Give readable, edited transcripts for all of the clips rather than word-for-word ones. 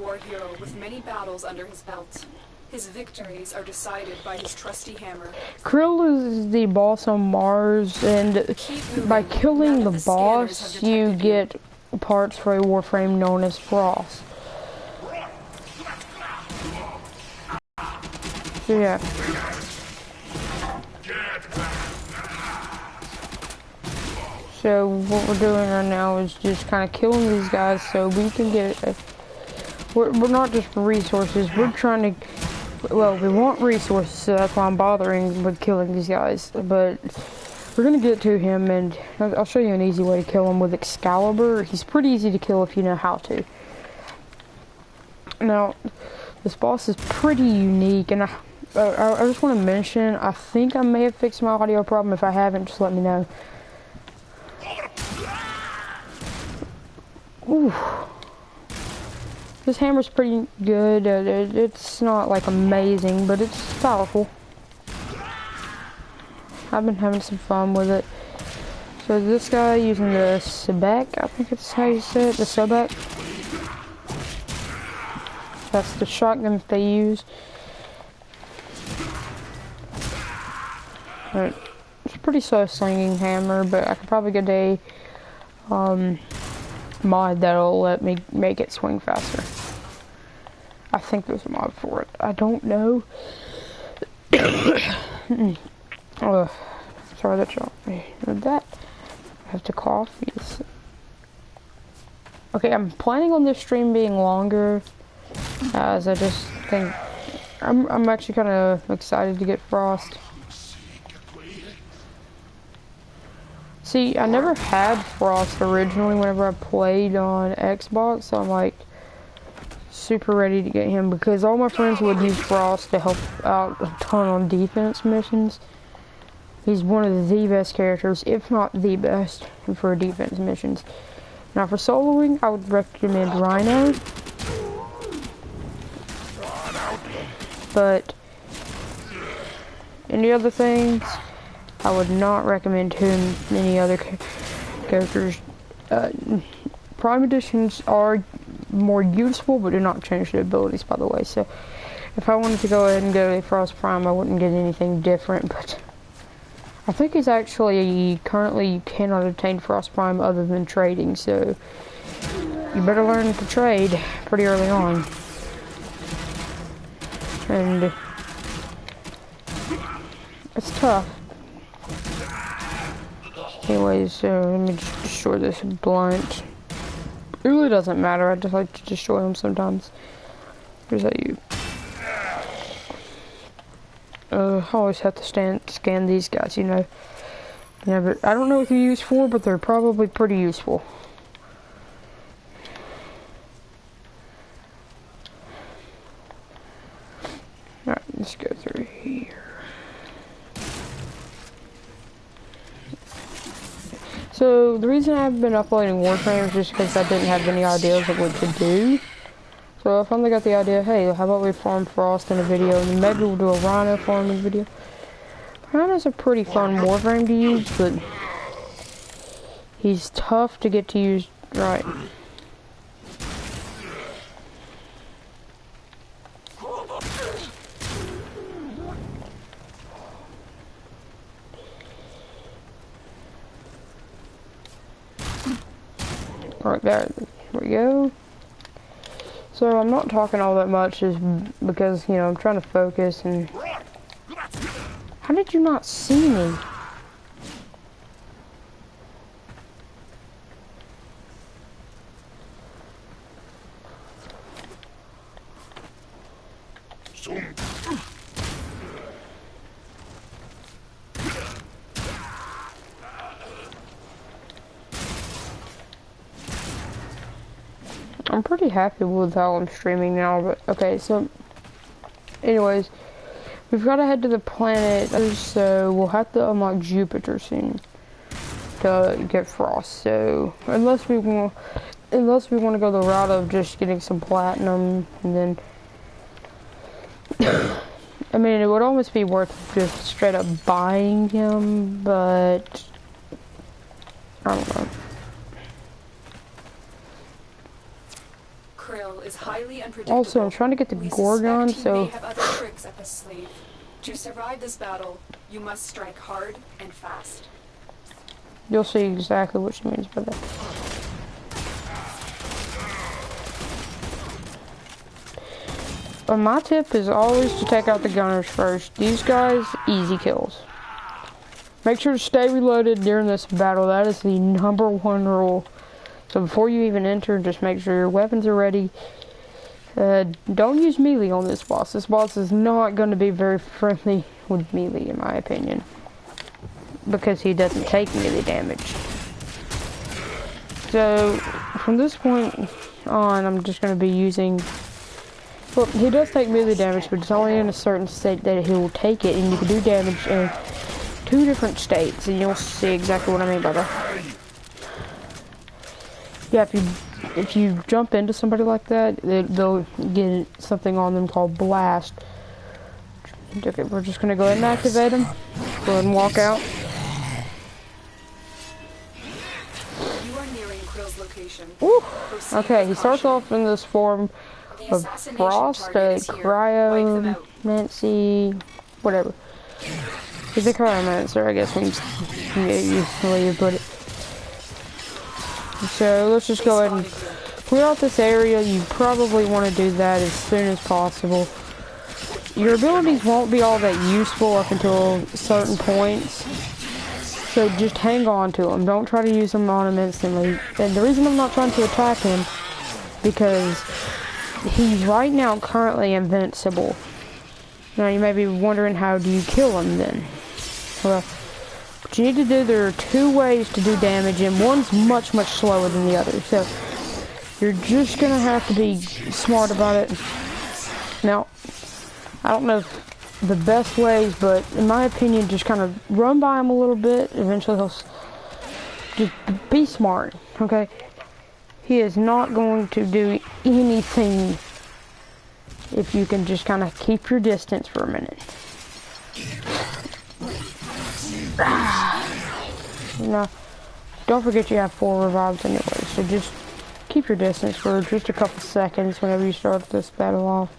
war hero with many battles under his belt. His victories are decided by his trusty hammer. Krill is the boss on Mars, and by killing the boss, you get parts for a Warframe known as Frost. So yeah. So what we're doing right now is just kind of killing these guys so we can get we're not just for resources, we're trying to, well, we want resources, so that's why I'm bothering with killing these guys. But we're gonna get to him, and I'll show you an easy way to kill him with Excalibur. He's pretty easy to kill if you know how to. Now, this boss is pretty unique, and I just want to mention, I think I may have fixed my audio problem. If I haven't, just let me know. Ooh. This hammer's pretty good. It's not like amazing, but it's powerful. I've been having some fun with it. So this guy using the Sebek, I think it's how you say it, the Sebek. That's the shotgun that they use. It's a pretty slow slinging hammer, but I could probably get a mod that'll let me make it swing faster. I think there's a mod for it. I don't know. Sorry that y'all heard that. I have to cough. Yes. Okay, I'm planning on this stream being longer, as I just think I'm actually kind of excited to get Frost. See, I never had Frost originally whenever I played on Xbox, so I'm like super ready to get him because all my friends would use Frost to help out a ton on defense missions. He's one of the best characters, if not the best, for defense missions. Now for soloing, I would recommend Rhino. But any other things, I would not recommend him any other characters. Prime editions are more useful, but do not change their abilities, by the way. So if I wanted to go ahead and go to Frost Prime, I wouldn't get anything different. But I think he's actually, currently you cannot obtain Frost Prime other than trading. So you better learn to trade pretty early on. And it's tough. Anyways, so let me just destroy this blunt. It really doesn't matter, I just like to destroy them sometimes. Here's how you... I always have to scan these guys, you know. But I don't know what they're used for, but they're probably pretty useful. Alright, let's go through here. So, the reason I've been uploading Warframe is just because I didn't have any ideas of what to do. So I finally got the idea, hey, how about we farm Frost in a video, and maybe we'll do a Rhino farming video. Rhino's a pretty fun Warframe to use, but he's tough to get to use right. Alright, there we go. So I'm not talking all that much just because, you know, I'm trying to focus and... How did you not see me? I'm pretty happy with how I'm streaming now, but okay, so anyways, we've got to head to the planet, so we'll have to unlock Jupiter soon to get Frost. So unless we want to go the route of just getting some platinum, and then I mean, it would almost be worth just straight up buying him, but I don't know. Krill, style is highly unpredictable. Also, I'm trying to get the We Gorgon, suspect he may so have other tricks up his sleeve. To survive this battle, you must strike hard and fast. you'll see exactly what she means by that. But my tip is always to take out the gunners first. These guys, easy kills. Make sure to stay reloaded during this battle. That is the #1 rule. So before you even enter, just make sure your weapons are ready. Don't use melee on this boss. This boss is not going to be very friendly with melee, in my opinion, because he doesn't take melee damage. So from this point on, I'm just going to be using... Well, he does take melee damage, but it's only in a certain state that he will take it, and you can do damage in 2 different states, and you'll see exactly what I mean by that. Yeah, if you jump into somebody like that, they'll get something on them called blast. Okay, we're just gonna go ahead and activate him. Go ahead and walk out. You are nearing Krill's location. Woo! Proceed Okay, with he starts caution. off in this form The of assassination frost, target is here. Wipe them out. cryomancy, whatever. He's a cryomancer, I guess, when you put it. So let's just go ahead and clear out this area. You probably want to do that as soon as possible. Your abilities won't be all that useful up until certain points, so just hang on to them. Don't try to use them on him instantly. And the reason I'm not trying to attack him, because he's right now currently invincible. Now you may be wondering, how do you kill him then? Well, what you need to do, there are 2 ways to do damage, and one's much, much slower than the other. So you're just gonna have to be smart about it. Now, I don't know the best ways, but in my opinion, just kind of run by him a little bit. Eventually he'll just be smart, okay? He is not going to do anything if you can just kind of keep your distance for a minute. Now, don't forget you have 4 revives anyway, so just keep your distance for just a couple seconds whenever you start this battle off.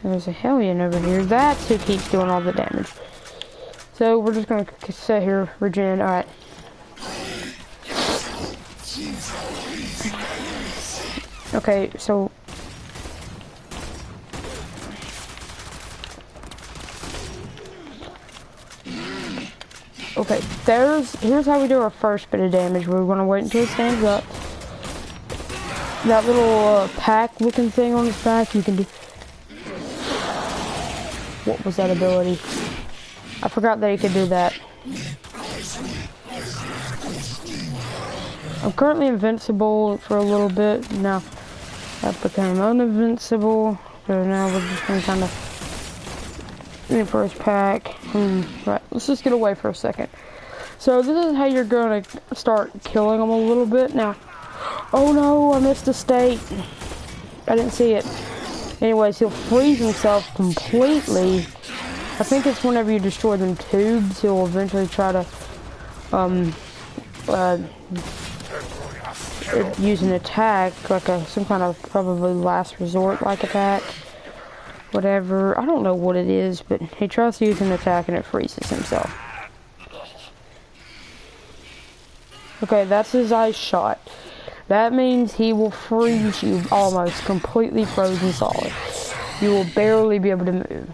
There's a hellion over here. That's who keeps doing all the damage. So we're just gonna sit here, regen. Alright. Okay, so okay, here's how we do our first bit of damage. We're gonna wait until it stands up. That little pack looking thing on his back, you can do. What was that ability? I forgot that he could do that. I'm currently invincible for a little bit. Now I've become uninvincible. So now we're just gonna kind of in for his pack. Right, let's just get away for a second. So this is how you're gonna start killing him a little bit. Now, oh no, I missed a state. I didn't see it. Anyways, he'll freeze himself completely. I think it's whenever you destroy them tubes, he'll eventually try to use an attack, like some kind of probably last resort like attack. Whatever. I don't know what it is, but he tries to use an attack and it freezes himself. Okay, that's his ice shot. That means he will freeze you almost completely frozen solid. You will barely be able to move.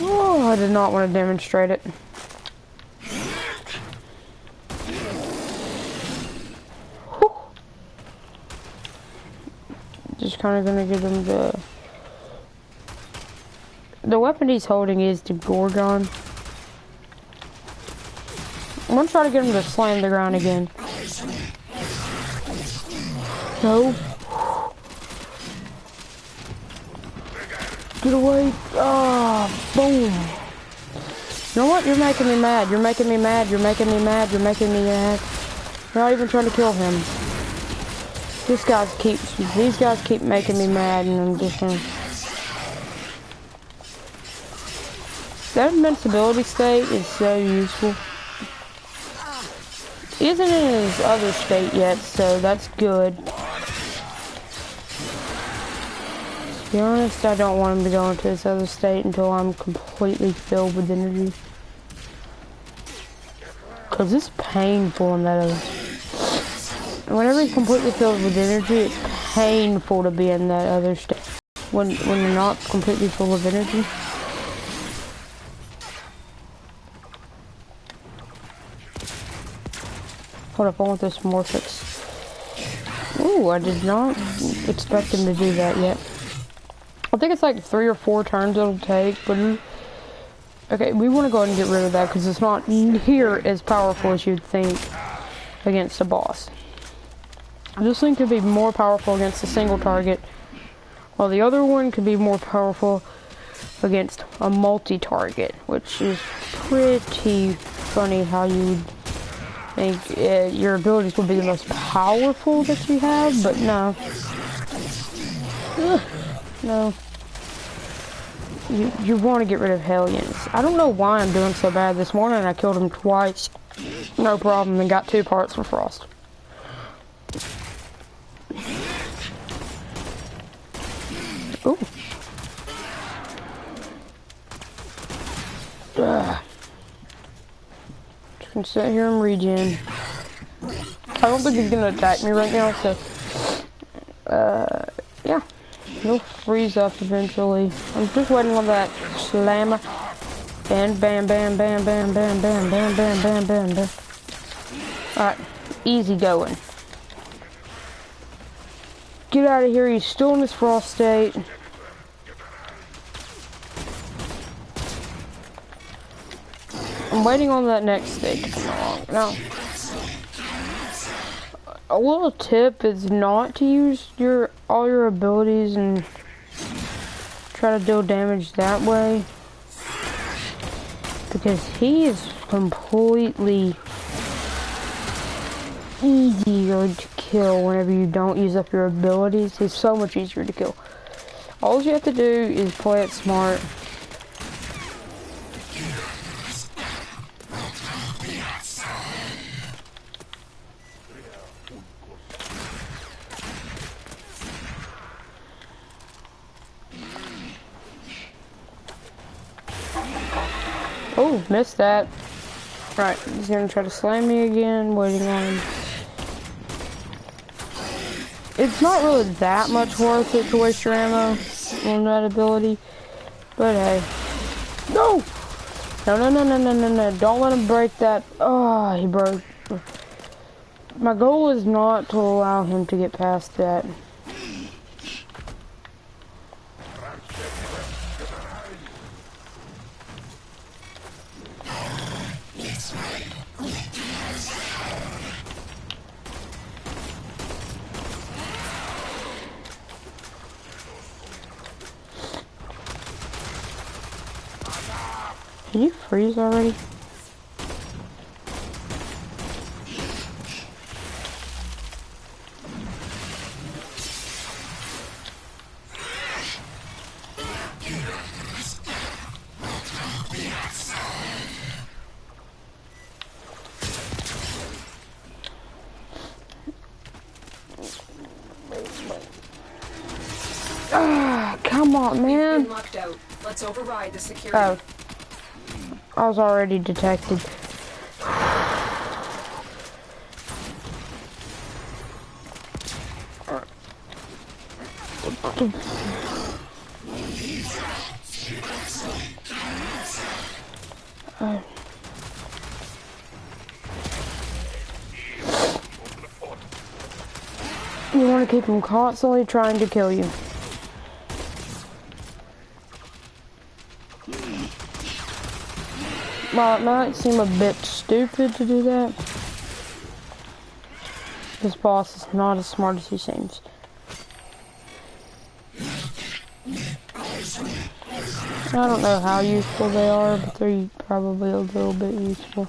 Oh, I did not want to demonstrate it. Whew. Just kind of gonna give him the weapon he's holding is the Gorgon. I'm gonna try to get him to slam the ground again. No. Get away. Oh, boom. You know what? You're making me mad. You're making me mad. You're making me mad. You're making me mad. You're not even trying to kill him. These guys keep making me mad, and I'm just gonna... That invincibility state is so useful. He isn't in his other state yet, so that's good. To be honest, I don't want him to go into his other state until I'm completely filled with energy. Because it's painful in that other. Whenever he's completely filled with energy, it's painful to be in that other state. When you're not completely full of energy. Hold up, I want this Morphix. Ooh, I did not expect him to do that yet. I think it's like 3 or 4 turns it'll take, but... Okay, we want to go ahead and get rid of that because it's not here as powerful as you'd think against a boss. This thing could be more powerful against a single target, while the other one could be more powerful against a multi-target, which is pretty funny how you would think your abilities would be the most powerful that you have, but no. Ugh, no. You want to get rid of Hellions. I don't know why I'm doing so bad. This morning I killed him twice, no problem, and got 2 parts for Frost. Ooh. Just gonna sit here and regen. I don't think he's gonna attack me right now, so yeah. He'll freeze up eventually. I'm just waiting on that slammer. Bam, bam, bam, bam, bam, bam, bam, bam, bam, bam, bam, bam. Alright, easy going. Get out of here, he's still in his frost state. I'm waiting on that next state to come along. Now, a little tip is not to use all your abilities and try to deal damage that way, because he is completely easier to kill whenever you don't use up your abilities. He's so much easier to kill. All you have to do is play it smart. Oh, missed that. Right, he's gonna try to slam me again, waiting on him. It's not really that much worth it to waste your ammo on that ability, but hey. No! No, no, no, no, no, no, no. Don't let him break that. Oh, he broke. My goal is not to allow him to get past that. Can you freeze already? Ah, come on, man. We've been locked out. Let's override the security. Oh. I was already detected. You want to keep him constantly trying to kill you. While it might seem a bit stupid to do that, this boss is not as smart as he seems. I don't know how useful they are, but they're probably a little bit useful.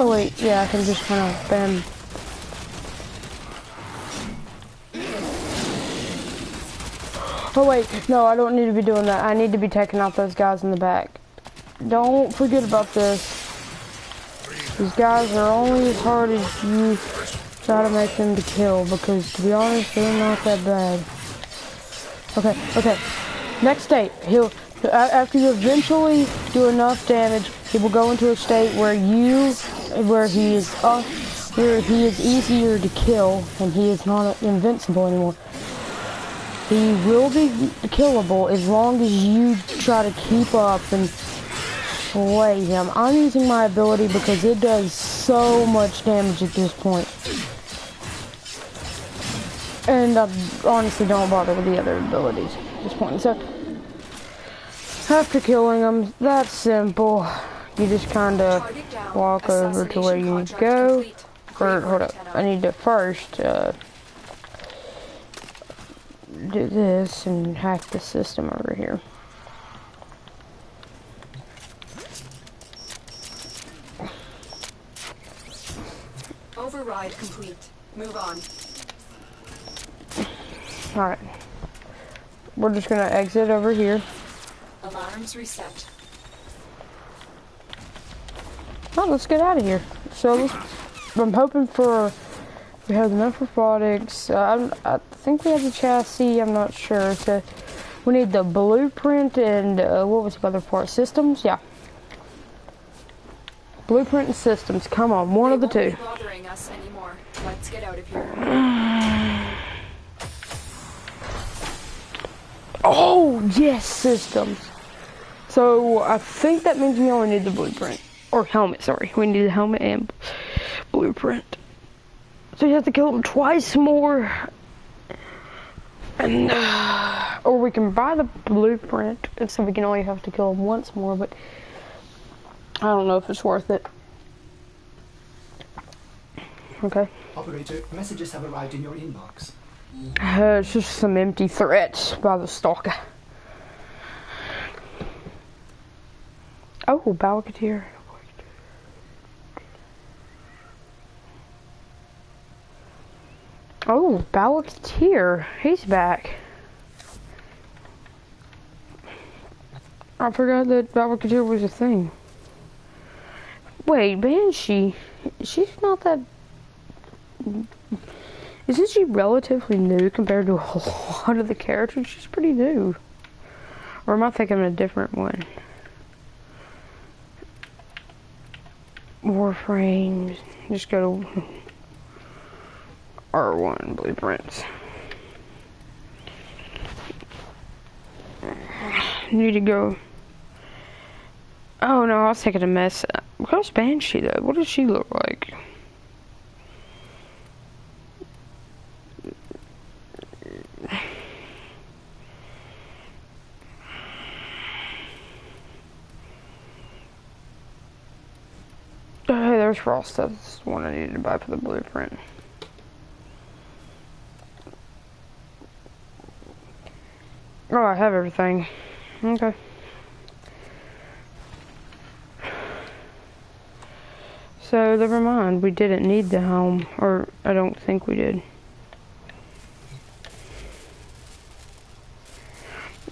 Oh wait, yeah, I can just kind of bam. Oh wait, no, I don't need to be doing that. I need to be taking out those guys in the back. Don't forget about this. These guys are only as hard as you try to make them to kill, because to be honest, they're not that bad. Okay, okay. Next state, after you eventually do enough damage, he will go into a state where he is easier to kill, and he is not invincible anymore. He will be killable as long as you try to keep up and slay him. I'm using my ability because it does so much damage at this point. And I honestly don't bother with the other abilities at this point. So, after killing him, that's simple. You just kind of walk over to where you need to go. Or, hold up, I need to first do this and hack the system over here. Override complete. Move on. Alright. We're just gonna exit over here. Alarms reset. Oh, let's get out of here. So, I'm hoping for... We have the robotics. I think we have the chassis. I'm not sure. So we need the blueprint and what was the other part? Systems? Yeah. Blueprint and systems. Come on, one of the two. They won't be bothering us anymore. Let's get out of here. Oh yes, systems. So I think that means we only need the blueprint or helmet. Sorry, we need the helmet and blueprint. So you have to kill him twice more. And, or we can buy the blueprint, and so we can only have to kill him once more, but I don't know if it's worth it. Okay. Operator, messages have arrived in your inbox. It's just some empty threats by the stalker. Oh, Balkatir. Oh, Balkatir. He's back. I forgot that Balkatir was a thing. Wait, Banshee. She's not that... Isn't she relatively new compared to a lot of the characters? She's pretty new. Or am I thinking of a different one? Warframes. Just go to R1 blueprints. Need to go. Oh no, I was taking a mess. Where's Banshee though? What does she look like? Oh, hey, there's Frost. That's the one I needed to buy for the blueprint. Oh, I have everything. Okay. So, never mind. We didn't need the helm. Or, I don't think we did.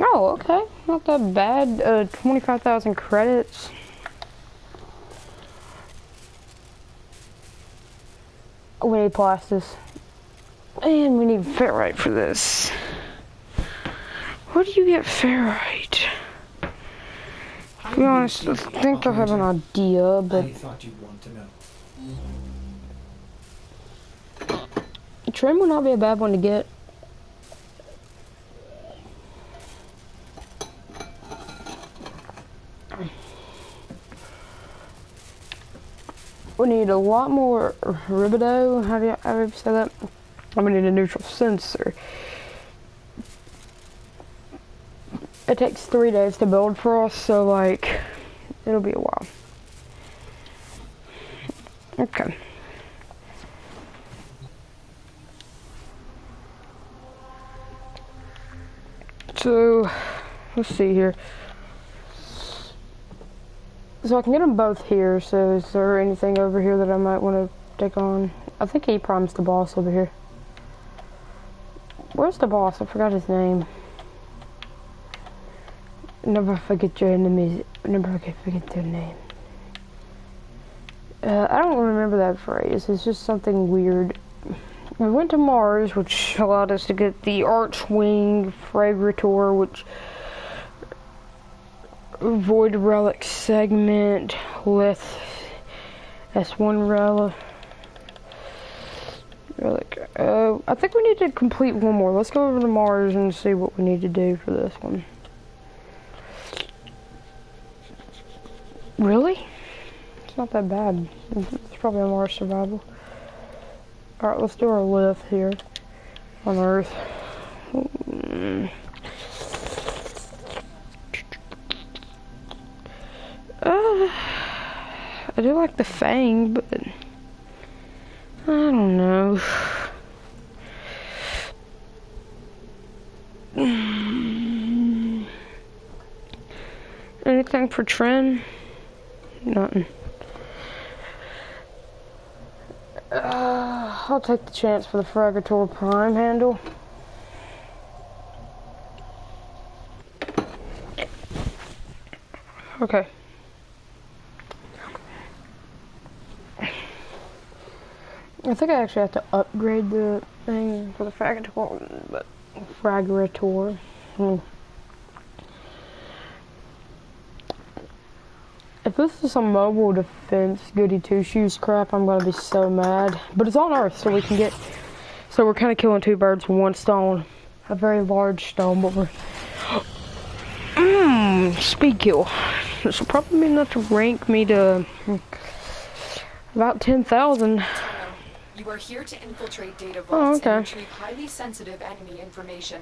Oh, okay. Not that bad. 25,000 credits. We need plasters. And we need ferrite for this. Where do you get ferrite? To be honest, I think I have an idea, but... I thought you'd want to know. Trim would not be a bad one to get. We need a lot more ribido. How do you say that? I'm gonna need a neutral sensor. It takes 3 days to build for us, so like, it'll be a while. Okay. So, let's see here. So I can get them both here, so is there anything over here that I might want to take on? I think he promised the boss over here. Where's the boss? I forgot his name. Never forget your enemies. Never forget their name. I don't remember that phrase. It's just something weird. We went to Mars, which allowed us to get the Archwing Fragrator, which Void Relic segment with S1 relic. I think we need to complete one more. Let's go over to Mars and see what we need to do for this one. Really? It's not that bad. It's probably a Mars survival. Alright, let's do our lift here on Earth. I do like the Fang, but I don't know. Anything for Tren? Nothing. I'll take the chance for the Fragator Prime handle. Okay. I think I actually have to upgrade the thing for the Fragator, but Fragator. If this is some mobile defense goody two-shoes crap, I'm gonna be so mad. But it's on Earth, so we can get. So we're kind of killing two birds with one stone. A very large stone, but we're. Speed kill. This will probably mean enough to rank me to about 10,000. You are here to infiltrate data vaults and retrieve highly sensitive enemy information.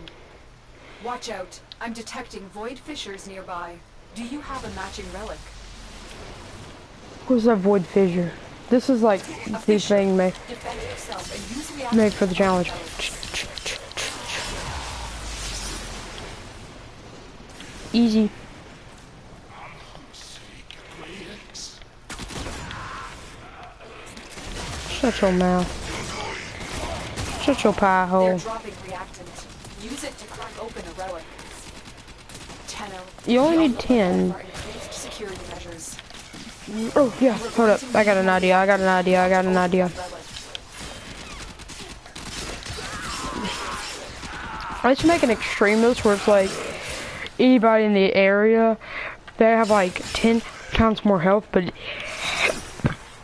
Watch out. I'm detecting void fissures nearby. Do you have a matching relic? Where's that void fissure? This is like the thing made for the challenge. Easy. Shut your mouth. Shut your pie hole. They're dropping reactant. Use it to crack open a relic. You only need 10. Security measures. Oh yeah, hold up. I got an idea. I got an idea. I should make an extreme list where it's like anybody in the area, they have like 10 times more health, but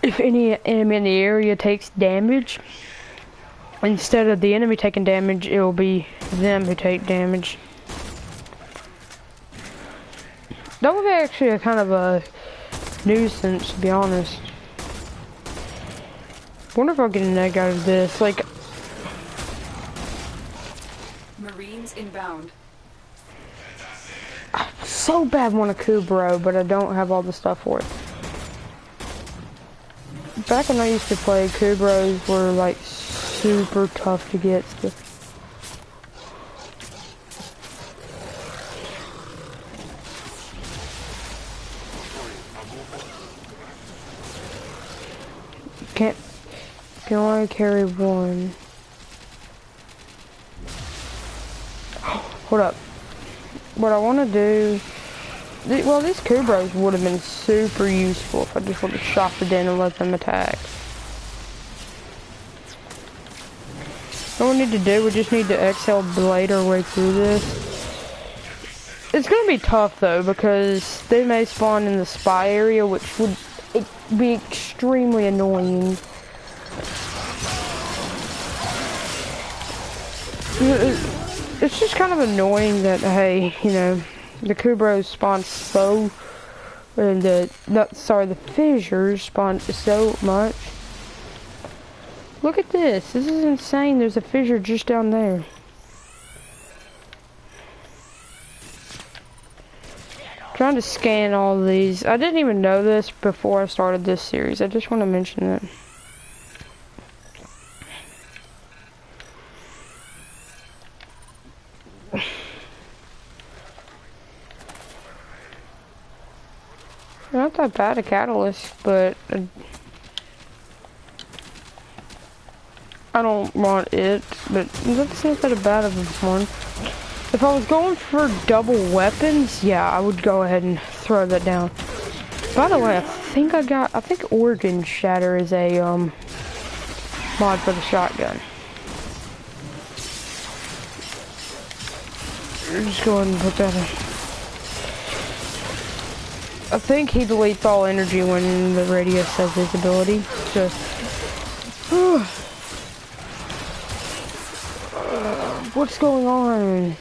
if any enemy in the area takes damage, instead of the enemy taking damage, it will be them who take damage. That would be actually a kind of a nuisance, to be honest. Wonder if I'll get an egg out of this. Like, Marines inbound. I so bad want a Kubro, but I don't have all the stuff for it. Back when I used to play, Kubros were like super tough to get. Can only carry one. Hold up. What I want to do. Well, these Kubros would have been super useful if I just would have shot it in and let them attack. What we need to do, we just need to exhale blade our way through this. It's going to be tough though, because they may spawn in the spy area, which would be extremely annoying. It's just kind of annoying that, hey, you know, the Kubros spawn so, and the fissures spawn so much. Look at this. This is insane. There's a fissure just down there. Trying to scan all these. I didn't even know this before I started this series. I just want to mention it. Not that bad a catalyst, but I don't want it, but that's not that bad of a one. If I was going for double weapons, yeah, I would go ahead and throw that down. By the way, I think Organ Shatter is a mod for the shotgun. Just go ahead and put that in. I think he deletes all energy when the radio says his ability. So, what's going on?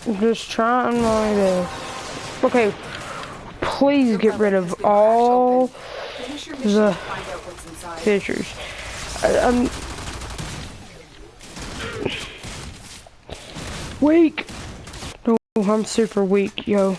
I'm just trying my best. Okay, please get rid of all the fissures. I'm weak. No, I'm super weak, yo.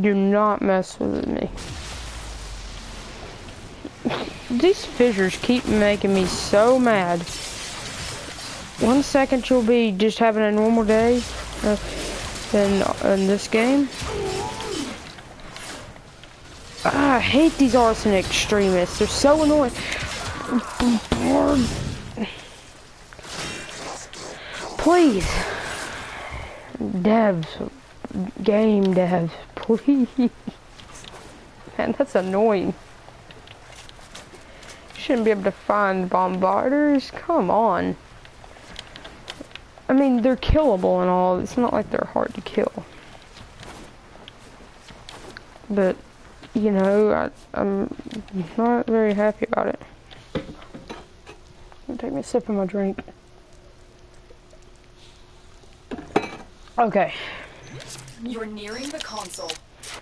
Do not mess with me. These fissures keep making me so mad. 1 second you'll be just having a normal day in this game. I hate these arson extremists. They're so annoying. Please. Devs. Game devs. Please. Man, that's annoying. Shouldn't be able to find bombarders. Come on. I mean, they're killable and all. It's not like they're hard to kill. But, you know, I'm not very happy about it. Take me a sip of my drink. Okay. You're nearing the console.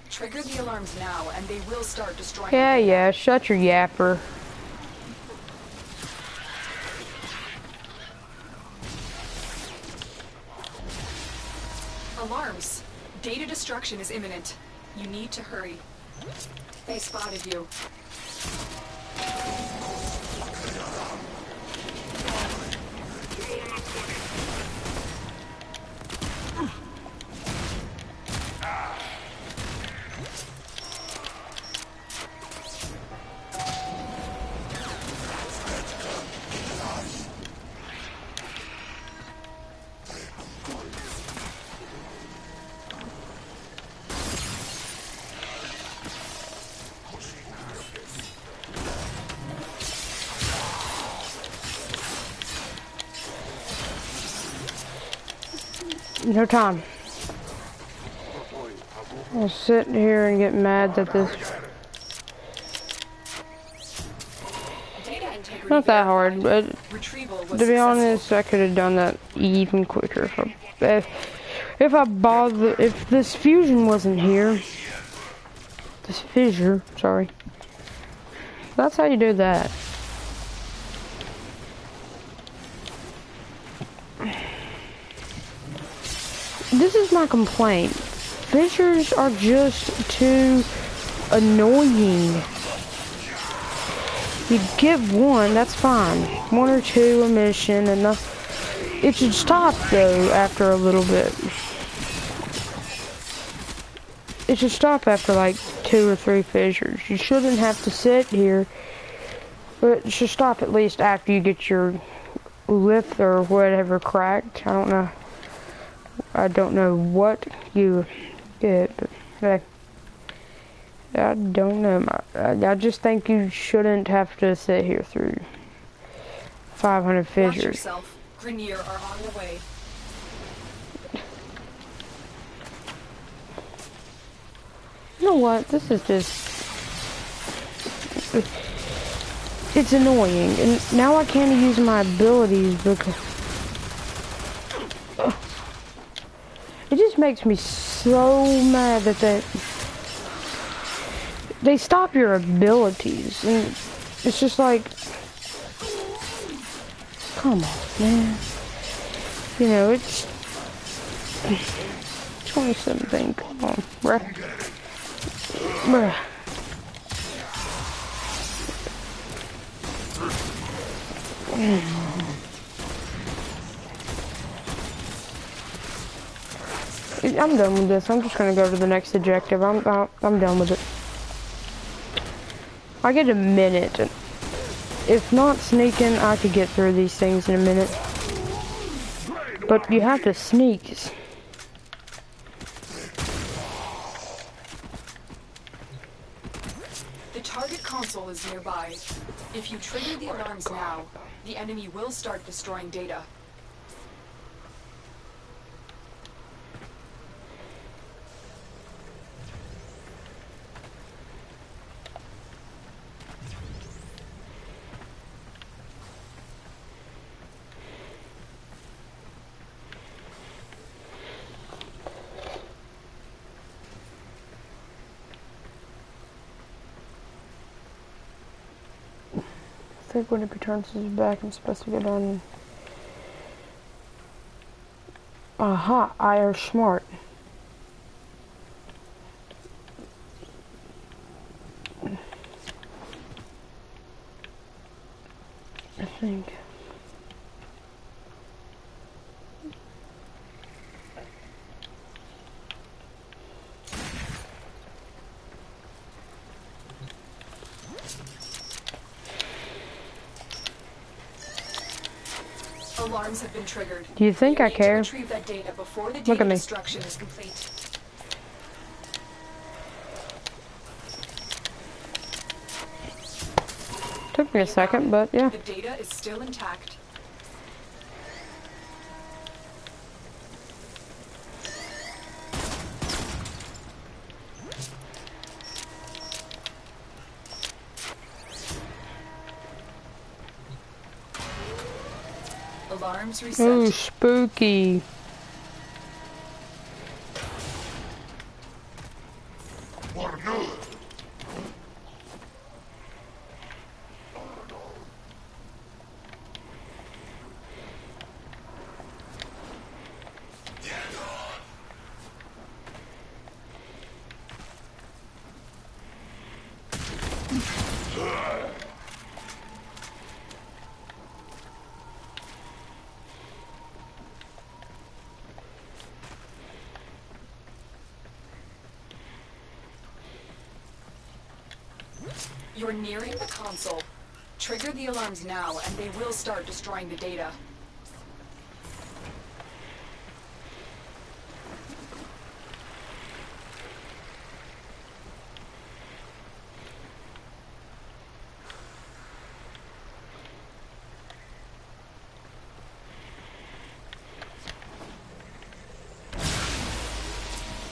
Trigger the alarms now and they will start destroying. Yeah, shut your yapper. Alarms. Data destruction is imminent. You need to hurry. They spotted you. No time. I'll sit here and get mad that this... Not that hard, but to be honest, I could have done that even quicker. If this fusion wasn't here, this fissure, sorry. That's how you do that. This is my complaint. Fissures are just too annoying. You get one, that's fine. 1 or 2 a mission, and it should stop though after a little bit. It should stop after like 2 or 3 fissures. You shouldn't have to sit here, but it should stop at least after you get your lip or whatever cracked. I don't know what you get, but hey, I don't know. I just think you shouldn't have to sit here through 500 fissures. Watch yourself. Grenier are on the way. You know what? This is just... It's annoying, and now I can't use my abilities because... It just makes me so mad that they stop your abilities, and it's just like, Come on, man. You know, it's 2017. Come on, bruh. Bruh. I'm done with this. I'm just gonna go to the next objective. I'm done with it. I get a minute. If not sneaking, I could get through these things in a minute. But you have to sneak. The target console is nearby. If you trigger the alarms now, the enemy will start destroying data. I think when it returns his back, I'm supposed to go down. Aha, I are smart. I think. Alarms have been triggered. Do you think I need to care? retrieve that data before the Look data at me. destruction is complete. Took me a second, but yeah. The data is still intact. Alarms reset. Ooh, spooky. You're nearing the console. Trigger the alarms now, and they will start destroying the data.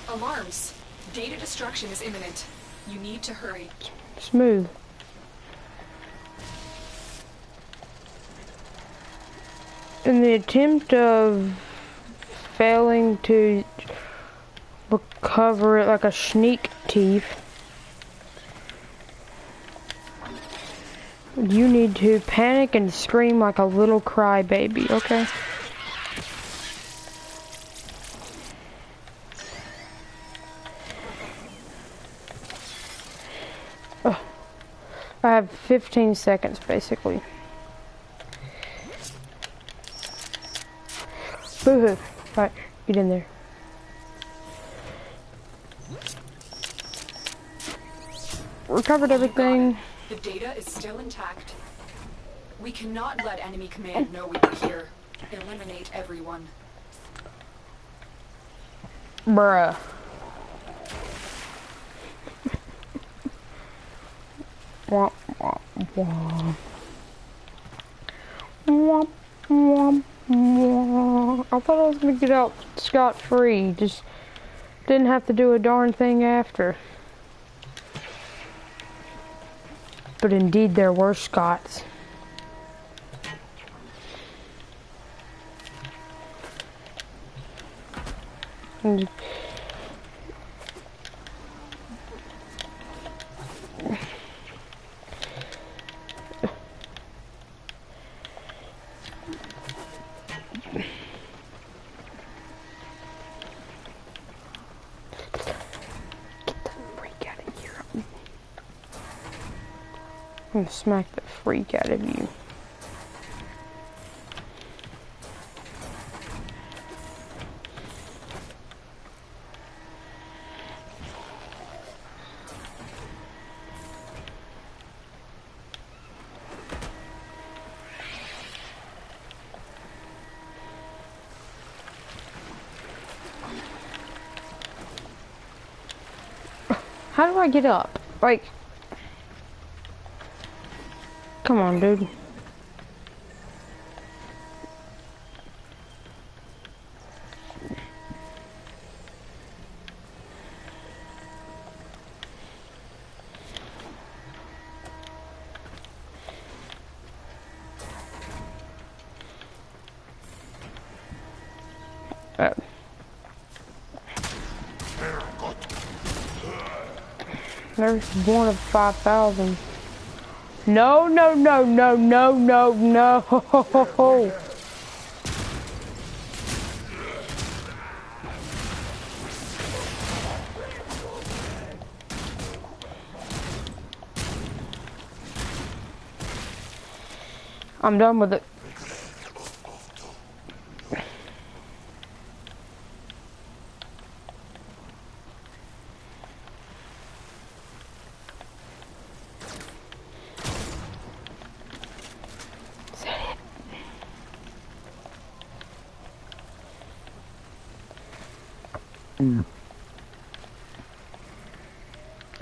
Alarms. Data destruction is imminent. You need to hurry. Smooth. In the attempt of failing to recover it like a sneak thief, you need to panic and scream like a little crybaby, okay? I have 15 seconds, basically. Boo-hoo. Alright, get in there. Recovered everything. The data is still intact. We cannot let enemy command know we were here. Eliminate everyone. Bruh. Womp, womp, womp. Womp, womp, womp. I thought I was gonna get out scot-free. Just didn't have to do a darn thing after. But indeed there were Scots. And gonna smack the freak out of you. How do I get up? Like, come on, dude. There's one of 5,000. No, no, no, no, no, no, no. I'm done with it.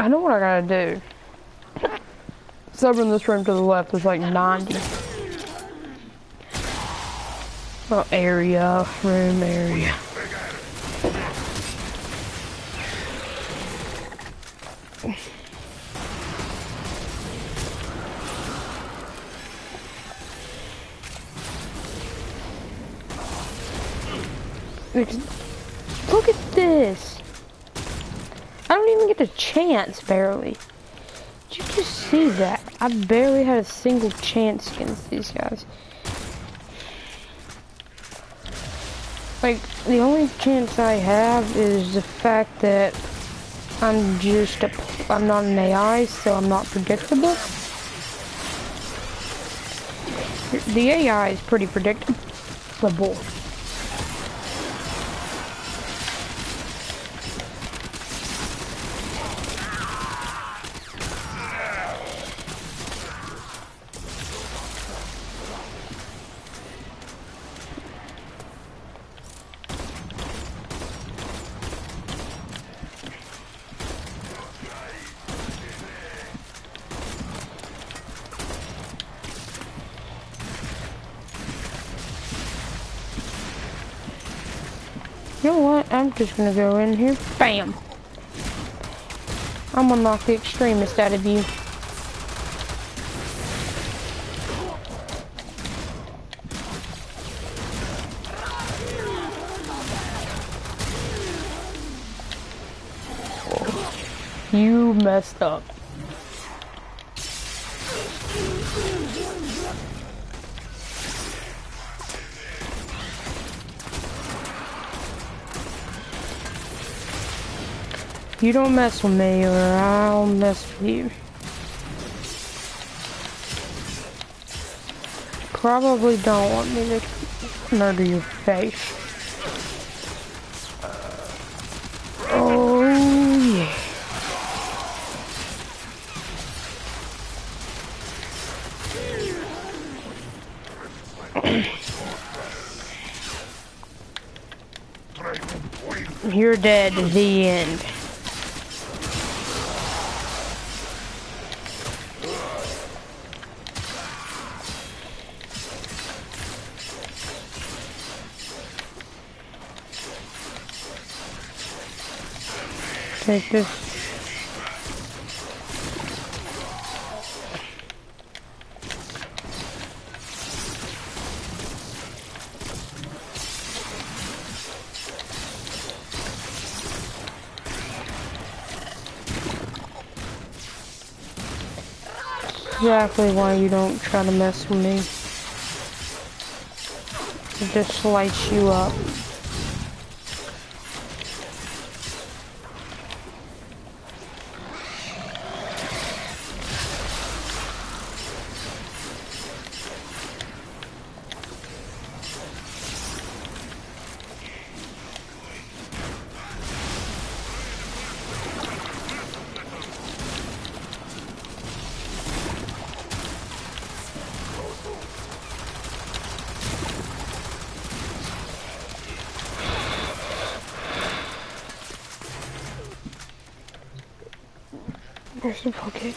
I know what I gotta do. It's over in this room to the left. There's like 90. Oh, area, room area. Look at this. I don't even get a chance, barely. Did you just see that? I barely had a single chance against these guys. Like, the only chance I have is the fact that I'm not an AI, so I'm not predictable. The AI is pretty predictable. You know what? I'm just gonna go in here. Bam! I'm gonna knock the extremist out of you. You messed up. You don't mess with me or I'll mess with you. Probably don't want me to murder your face. Oh yeah. You're dead. The end. Take this. Exactly why you don't try to mess with me. It just slice you up. Where's the bucket?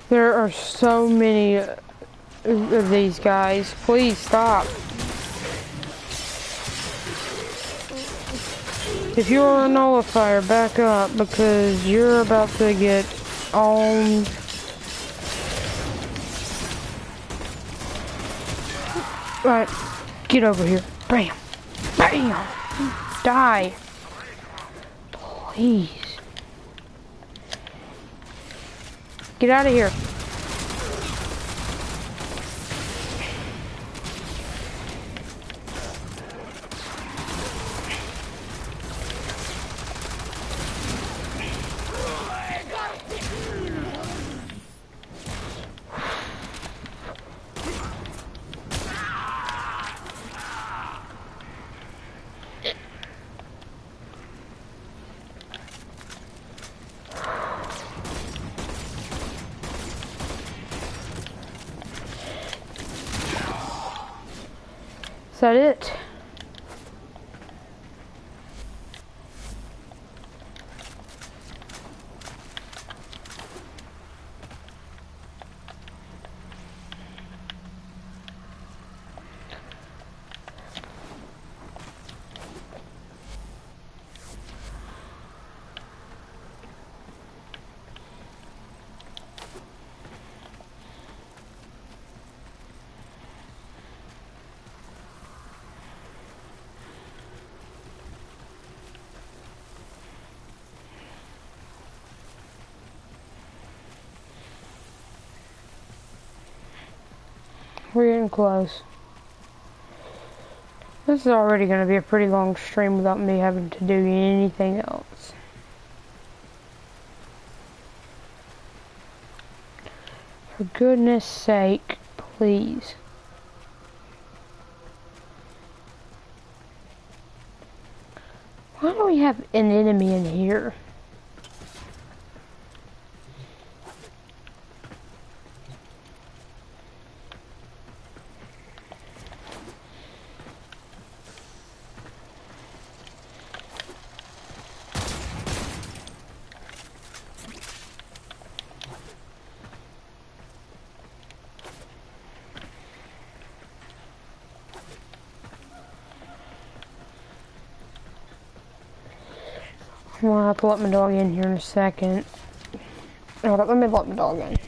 There are so many of these guys. Please stop. If you're a nullifier, back up because you're about to get owned. Right, get over here. Bam. Bam. Die. Please. Get out of here. Is that it? We're getting close. This is already going to be a pretty long stream without me having to do anything else. For goodness sake, please. Why do we have an enemy in here? I'm gonna have to let my dog in here in a second. Hold up, let me let my dog in.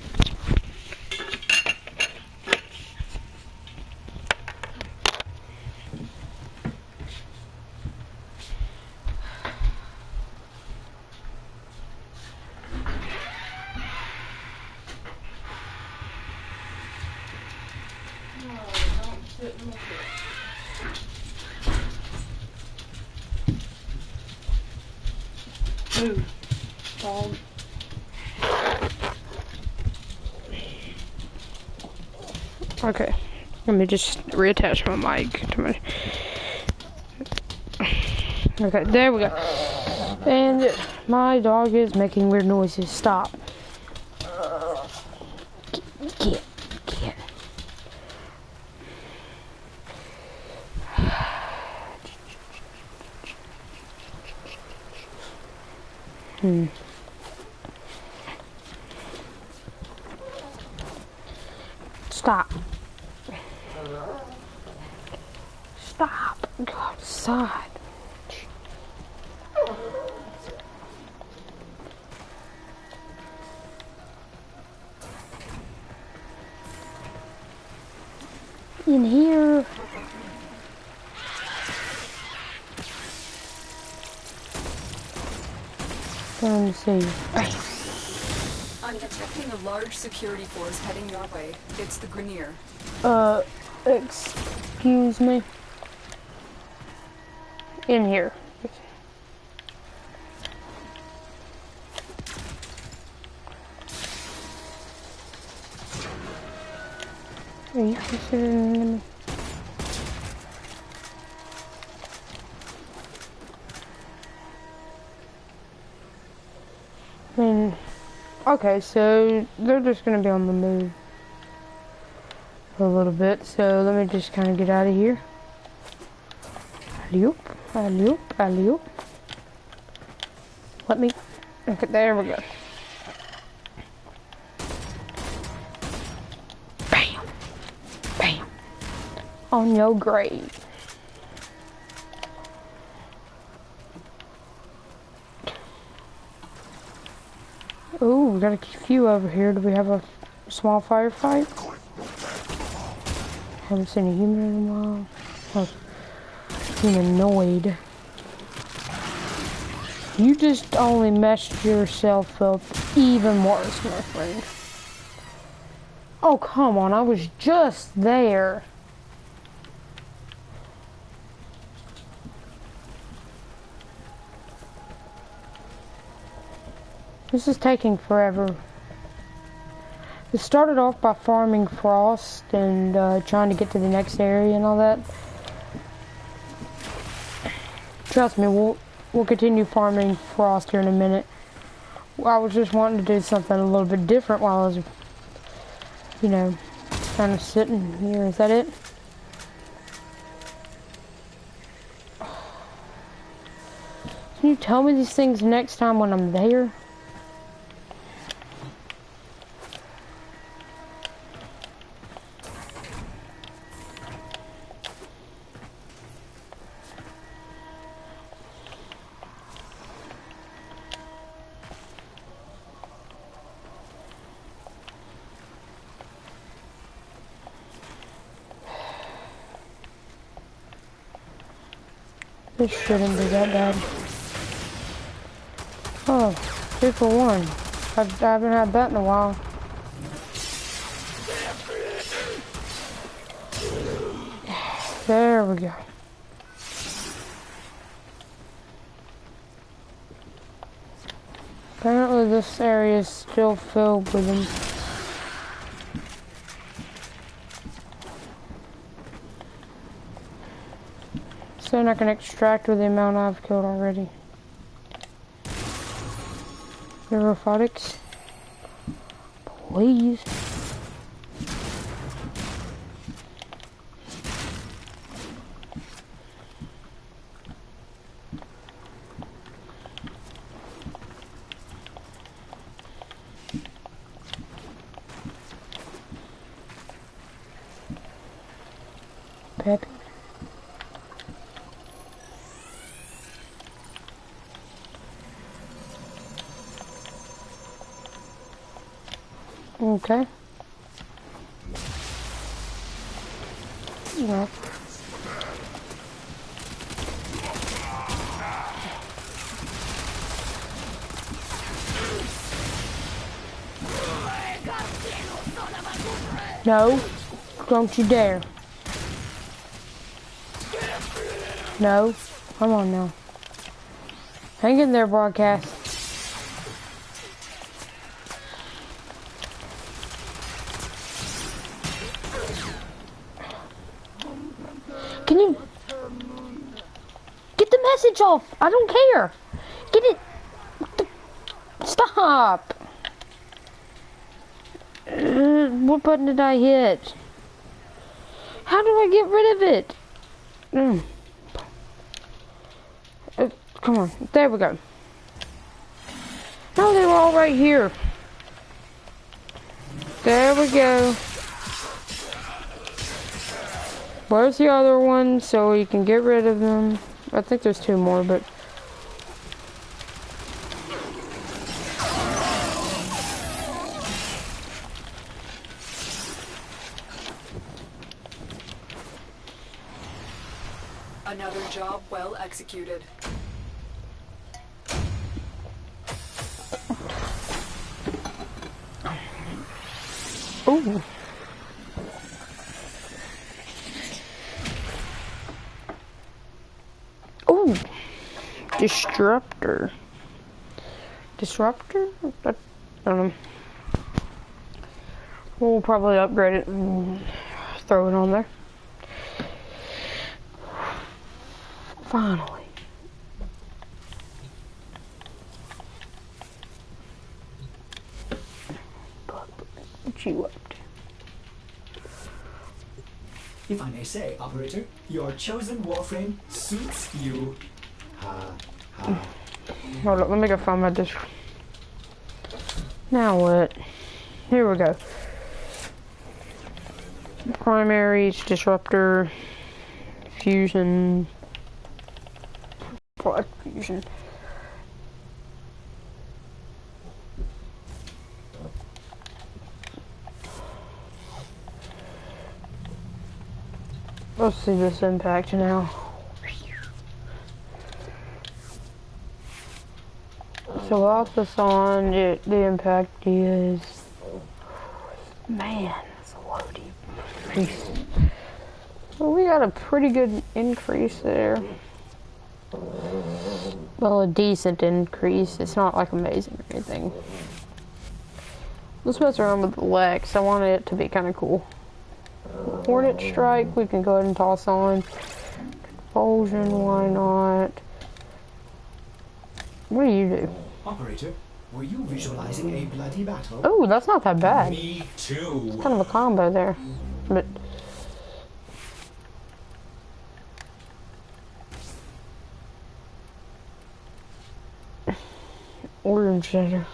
Ooh, dog. Okay, let me just reattach my mic to my... Okay, there we go. And my dog is making weird noises. Stop. Get. Stop. Stop. Go outside. In here. Going to see. I'm detecting a large security force heading your way. It's the Grenier. Excuse me. In here. Are you considered an enemy? I mean, okay, so they're just gonna be on the move for a little bit, so let me just kind of get out of here. Alley-oop, alley-oop, alley-oop. Let me, okay, there we go. Bam, bam, on your grave. Ooh, we got a few over here. Do we have a small firefight? Haven't seen a human in a while. Oh, humanoid. You just only messed yourself up even worse, my friend. Oh, come on. I was just there. This is taking forever. It started off by farming frost and trying to get to the next area and all that. Trust me, we'll continue farming frost here in a minute. I was just wanting to do something a little bit different while I was, you know, kind of sitting here. Is that it? Can you tell me these things next time when I'm there? This shouldn't be that bad. Oh, 2 for 1. I haven't had that in a while. There we go. Apparently this area is still filled with them. So I can extract with the amount I've killed already. Neurophonics. Please. Peppy. Okay. No. No, don't you dare. No, come on now. Hang in there, broadcast. Can you get the message off? I don't care. Get it. Stop. What button did I hit? How do I get rid of it? Come on. There we go. No, they were all right here. There we go. Where's the other one so we can get rid of them? I think there's 2 more, but... Another job well executed. Ooh. Ooh. Disruptor. Disruptor? I don't know. We'll probably upgrade it. throw it on there. Finally. What you up to? If I may say, operator, your chosen Warframe suits you. Hold up, let me go find my disc. Now what? Here we go. Primaries, disruptor, fusion, product fusion. Let's see this impact now. So off this on, the impact is, man, that's a low decrease. Well, we got a pretty good increase there. Well, a decent increase. It's not like amazing or anything. Let's mess around with the Lex. I want it to be kind of cool. Hornet Strike, we can go ahead and toss on. Compulsion, why not? What do you do? Operator, were you visualizing a bloody battle? Oh, that's not that bad. Me too. It's kind of a combo there. But Order Center.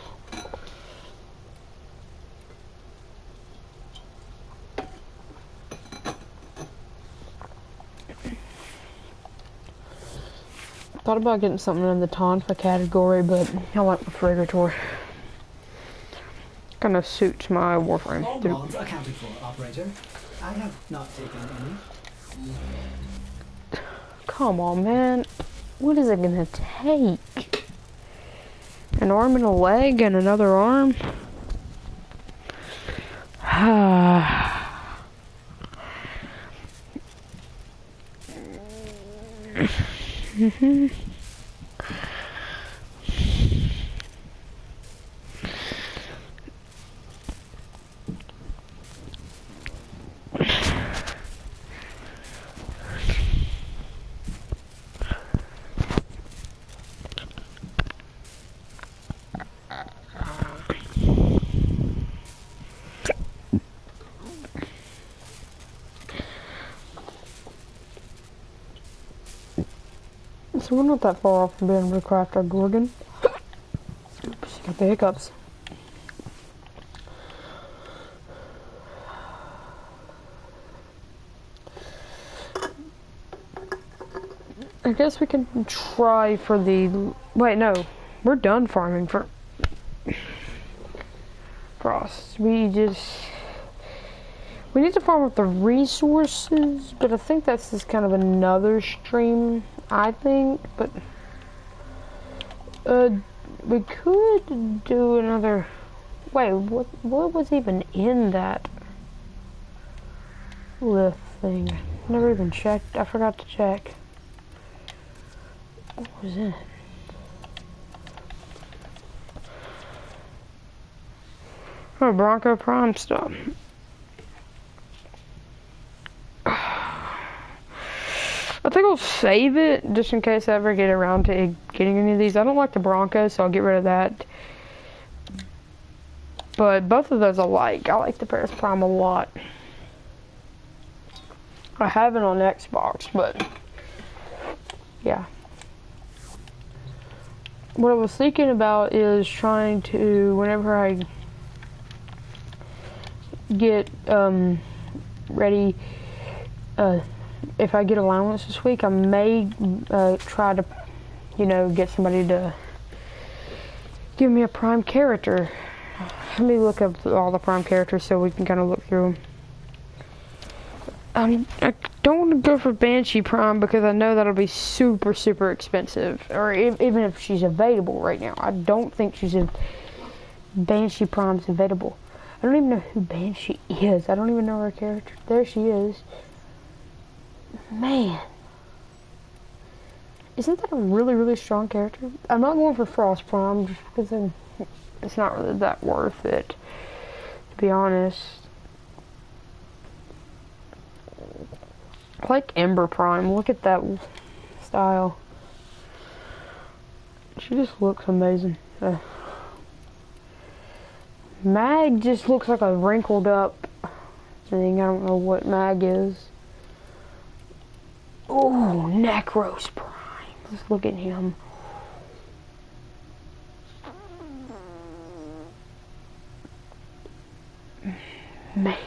Thought about getting something in the Tonfa category, but I like Refrigerator. Kind of suits my Warframe. All mods accounted for, operator. I have not taken any. Come on, man. What is it gonna take? An arm and a leg and another arm? So we're not that far off from being able to craft our Gorgon. Oops, got the hiccups. I guess we can try for the... Wait, no. We're done farming for... Frost. We need to farm up the resources, but I think that's just kind of another stream, I think, but we could do another. Wait, what was even in that lift thing? Never even checked. I forgot to check. What was in it? Oh, Bronco Prime stuff. I think I'll save it just in case I ever get around to getting any of these. I don't like the Bronco, so I'll get rid of that. But both of those I like. I like the Paris Prime a lot. I have it on Xbox, but yeah. What I was thinking about is trying to, whenever I get ready, if I get allowance this week, I may try to, get somebody to give me a prime character. Let me look up all the prime characters so we can kind of look through them. I don't want to go for Banshee Prime because I know that'll be super, super expensive. Or even if she's available right now. I don't think Banshee Prime's available. I don't even know who Banshee is. I don't even know her character. There she is. Man. Isn't that a really, really strong character? I'm not going for Frost Prime just because it's not really that worth it, to be honest. I like Ember Prime. Look at that style. She just looks amazing. Mag just looks like a wrinkled up thing. I don't know what Mag is. Oh, Necros Prime. Let's look at him. Man.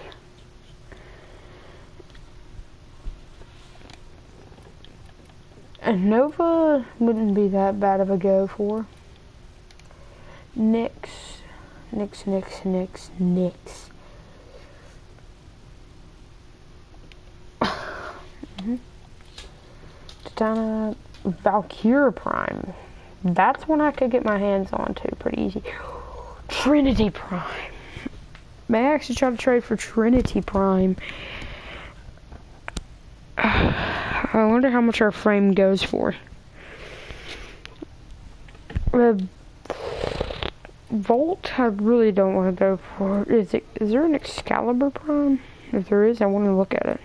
And Nova wouldn't be that bad of a go for. Nyx. Titana Valkyrie Prime. That's one I could get my hands on too, pretty easy. Trinity Prime. May I actually try to trade for Trinity Prime? I wonder how much our frame goes for. Volt, I really don't want to go for. Is there an Excalibur Prime? If there is, I want to look at it.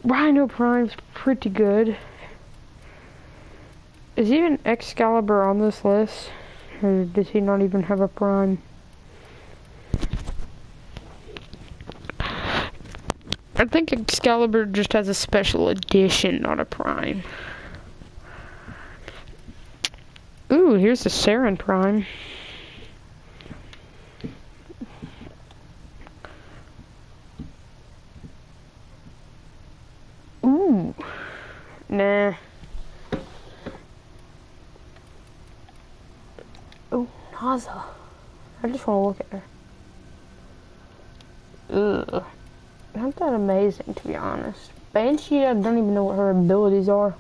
Rhino Prime's pretty good. Is even Excalibur on this list? Or does he not even have a Prime? I think Excalibur just has a special edition, not a Prime. Ooh, here's the Saren Prime. Ooh. Nah. Oh, Naza. I just want to look at her. Ugh. Not that amazing, to be honest. Banshee, I don't even know what her abilities are.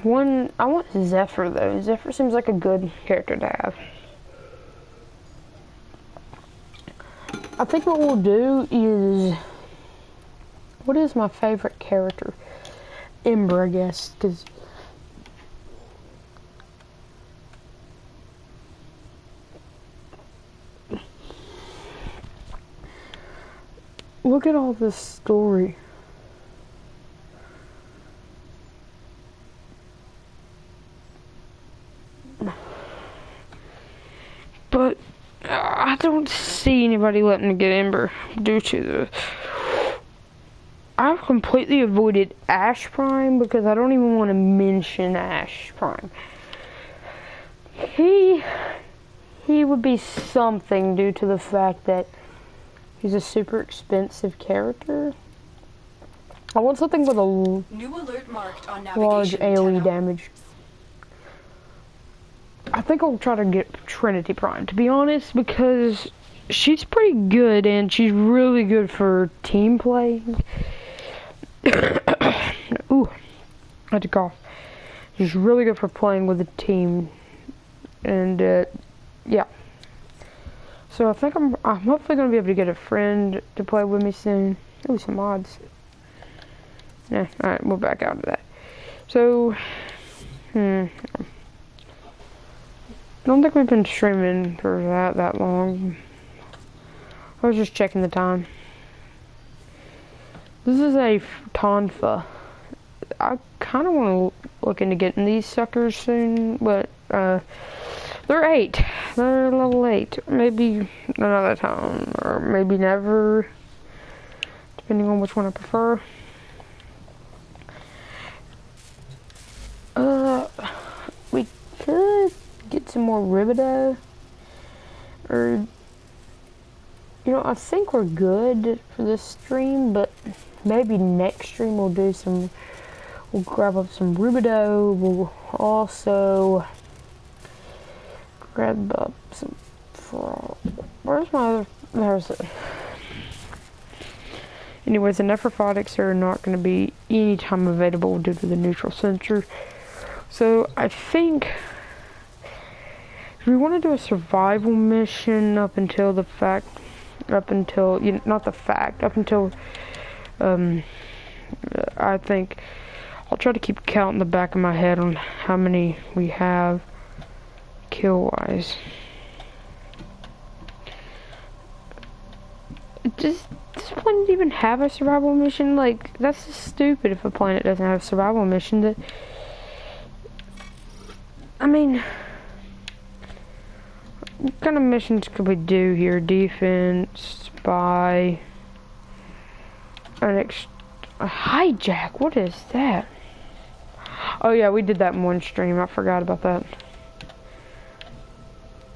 I want Zephyr, though. Zephyr seems like a good character to have. I think what we'll do is... What is my favorite character? Ember, I guess, because... Look at all this story. But I don't see anybody letting me get Ember due to the... I've completely avoided Ash Prime because I don't even want to mention Ash Prime. He would be something due to the fact that he's a super expensive character. I want something with a new alert marked on large navigation AoE damage. I think I'll try to get Trinity Prime, to be honest, because she's pretty good and she's really good for team play. Ooh, I had to cough. She's really good for playing with a team, and yeah. So I think I'm hopefully gonna be able to get a friend to play with me soon. Ooh, some mods. Yeah, alright, we'll back out of that. So, I don't think we've been streaming for that long. I was just checking the time. This is a Tonfa. I kind of want to look into getting these suckers soon, but they're 8. They're level 8. Maybe another time, or maybe never, depending on which one I prefer. We could get some more Ribido, or, you know, I think we're good for this stream, but maybe next stream we'll grab up some Ribido. We'll also grab up some frog. Where's my other, there's it. Anyways, the Necrophotics are not going to be anytime available due to the neutral sensor. So I think if we want to do a survival mission up until I think I'll try to keep count in the back of my head on how many we have kill wise. does this planet even have a survival mission? Like, that's just stupid if a planet doesn't have a survival mission. That, I mean, what kind of missions could we do here? Defense, spy, a hijack. What is that? Oh yeah, we did that in one stream. I forgot about that.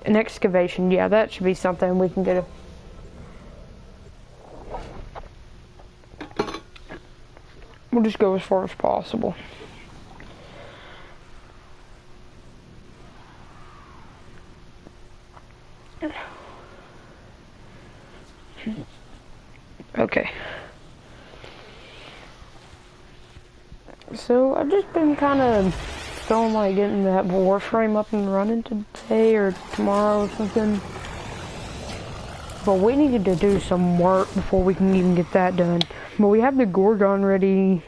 An excavation. Yeah, that should be something we can get a. We'll just go as far as possible. Okay. So I've just been kind of feeling like getting that Warframe up and running today or tomorrow or something. But we needed to do some work before we can even get that done. But we have the Gorgon ready.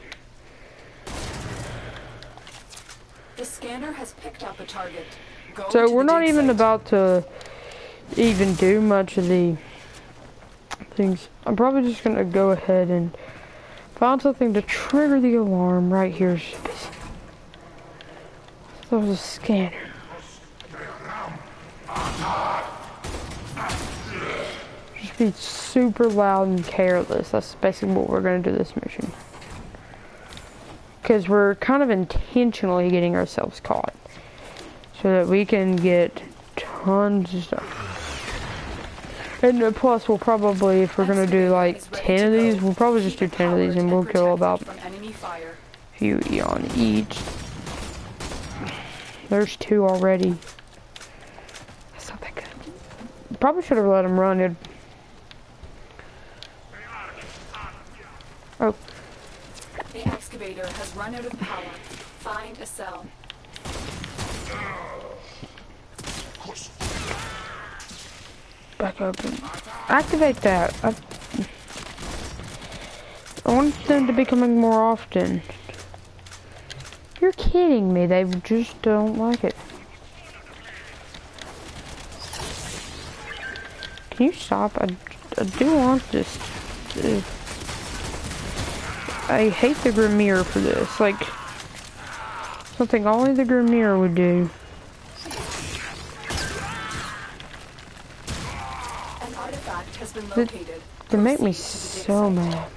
The scanner has picked up a target. Go So to we're the not dig even site. about to even do much of the things. I'm probably just gonna go ahead and find something to trigger the alarm right here. That was a scanner. Just be super loud and careless. That's basically what we're gonna do this mission. Because we're kind of intentionally getting ourselves caught. So that we can get tons of stuff. And plus, we'll probably, if we're gonna do like 10 of these, we'll probably just do 10 of these and we'll kill about a few on each. There's 2 already. That's not that good. Probably should have let him run it. Oh. The excavator has run out of power. Find a cell. Back open. Activate that. I want them to be coming more often. You're kidding me. They just don't like it. Can you stop? I do want this. I hate the Grimir for this. Like, something only the Grimir would do. They make me so mad.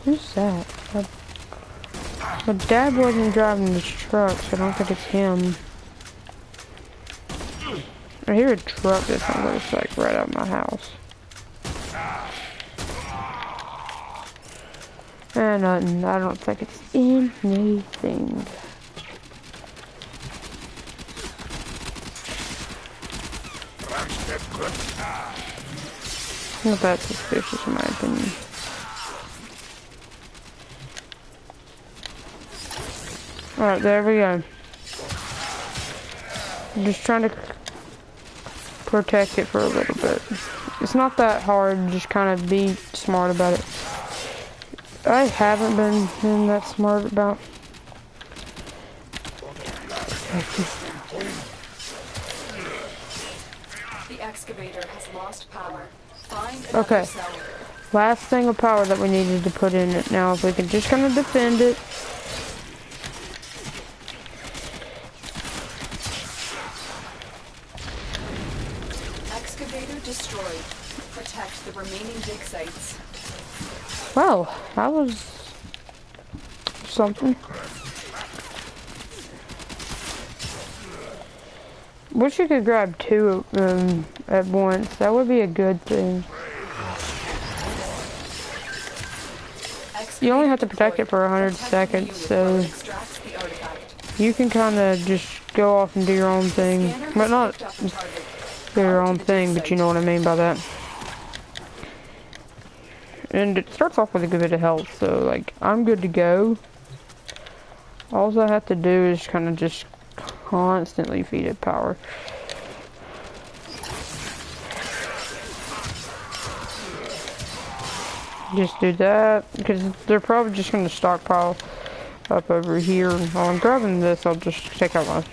Who's that? My dad wasn't driving this truck, so I don't think it's him. I hear a truck that's almost like right out of my house. Nothing. I don't think it's anything. Not that suspicious in my opinion. Alright, there we go. I'm just trying to protect it for a little bit. It's not that hard, just kind of be smart about it. I haven't been that smart about the excavator has lost power. Find okay. cell. Last thing of power that we needed to put in it. Now if we can just kind of defend it. Excavator destroyed. Protect the remaining dig sites. Well, that was something. Wish you could grab 2 of them at once. That would be a good thing. You only have to protect it for 100 seconds, so you can kind of just go off and do your own thing. But not do your own thing, but you know what I mean by that. And it starts off with a good bit of health, so like I'm good to go. All I have to do is kind of just constantly feed it power. Just do that because they're probably just going to stockpile up over here. While I'm grabbing this, I'll just take out my...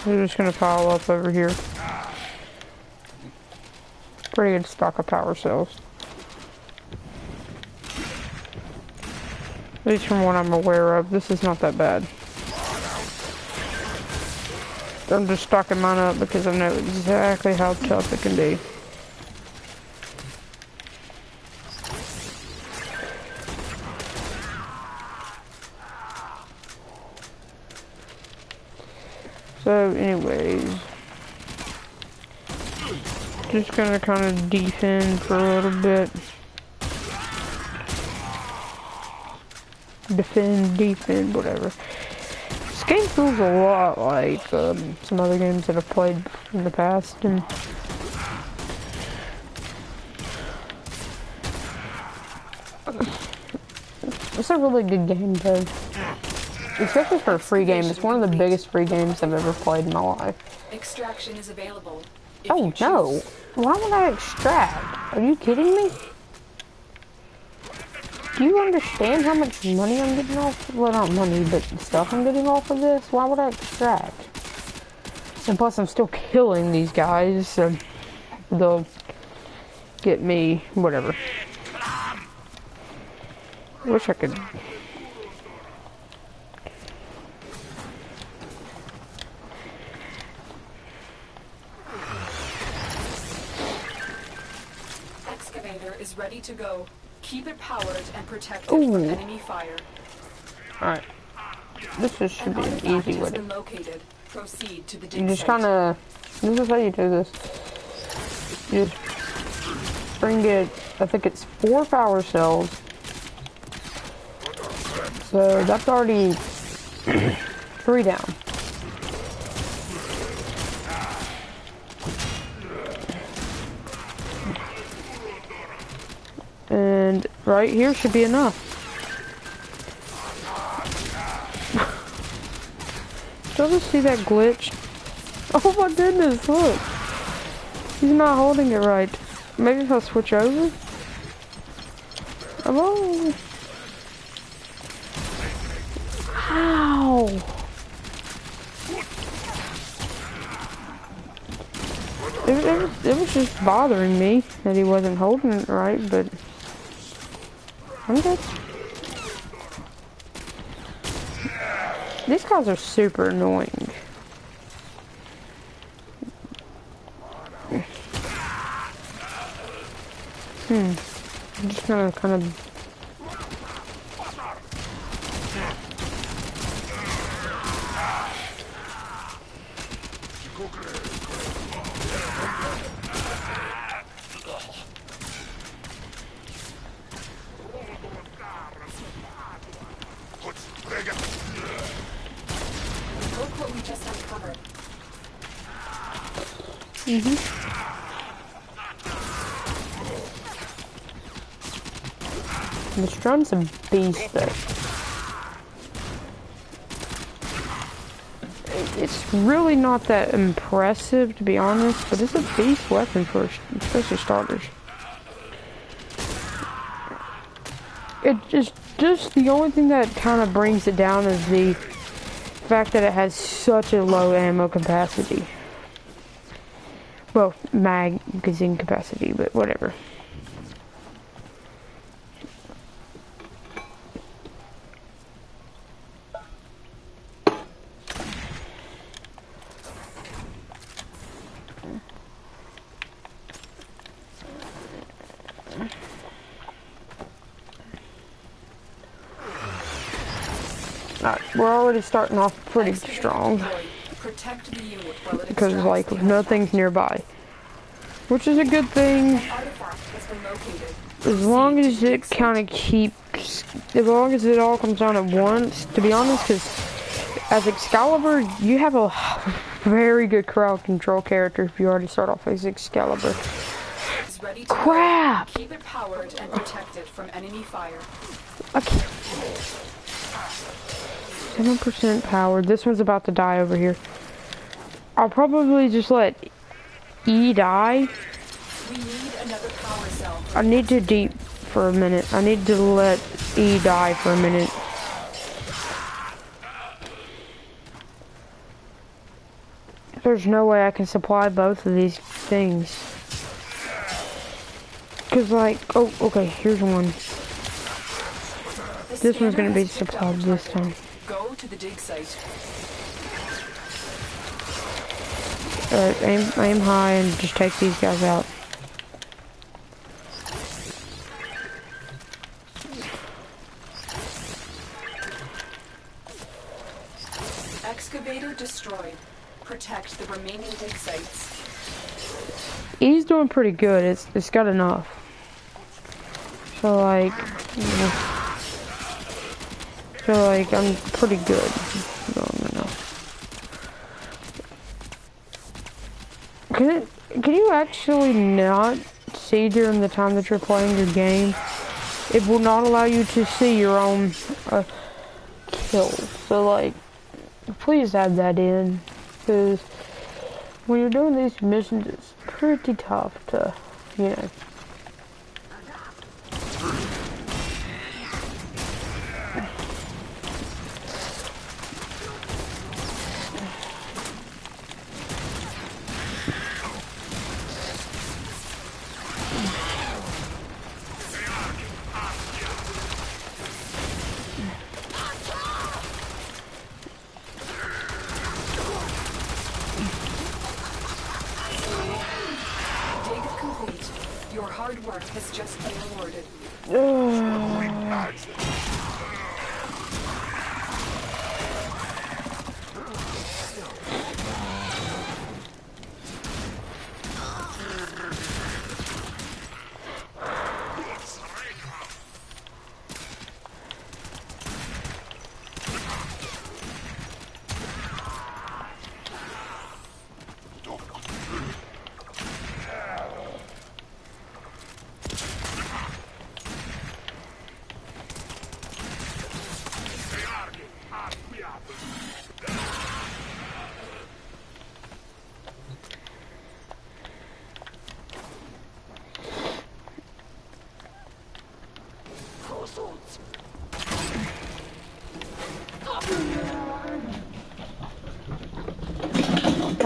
We're just gonna pile up over here. Pretty good stock of power cells. At least from what I'm aware of, this is not that bad. I'm just stocking mine up because I know exactly how tough it can be. So anyways, just gonna kind of defend for a little bit. Defend, whatever. This game feels a lot like some other games that I've played in the past, and it's a really good game though. Especially for a free game. It's one of the biggest free games I've ever played in my life. Extraction is available. Oh no! Why would I extract? Are you kidding me? Do you understand how much money I'm getting off? Well, not money, but stuff I'm getting off of this? Why would I extract? And plus, I'm still killing these guys, so they'll get me, whatever. Wish I could... Excavator is ready to go. Keep it powered and protected from enemy fire. Alright. This just should be an easy way to... Located. Proceed to the dig You just site. kind of... This is how you do this. You just bring it... I think it's 4 power cells. So that's already 3 down. And right here should be enough. Did you see that glitch? Oh my goodness, look. He's not holding it right. Maybe if I switch over? Oh. Ow. It was just bothering me that he wasn't holding it right, but I'm good. These guys are super annoying. I'm just gonna kind of... Look what we just uncovered. The Strum's a beast though. It's really not that impressive to be honest, but it's a beast weapon for especially starters. It just the only thing that kind of brings it down is the fact that it has such a low ammo capacity. Well, magazine capacity, but whatever. Alright, we're already starting off pretty strong. Protect the unit while it Because, like, nothing's nearby. Which is a good thing. As long as it kind of keeps... As long as it all comes down at once, to be honest, because as Excalibur, you have a very good crowd control character if you already start off as Excalibur. Crap! Keep it powered and protected from enemy fire. Okay. 7% powered. This one's about to die over here. I'll probably just let E die. We need another power cell. I need to for a minute. I need to let E die for a minute. There's no way I can supply both of these things. Cause like, oh, okay, here's one. This one's gonna be supplied this time. Go to the dig site. Alright, aim high and just take these guys out. Excavator destroyed. Protect the remaining dig sites. He's doing pretty good. It's got enough. So like, I'm pretty good. No. Can you actually not see during the time that you're playing your game? It will not allow you to see your own kills. So like, please add that in, because when you're doing these missions, it's pretty tough to, you know. Your hard work has just been rewarded.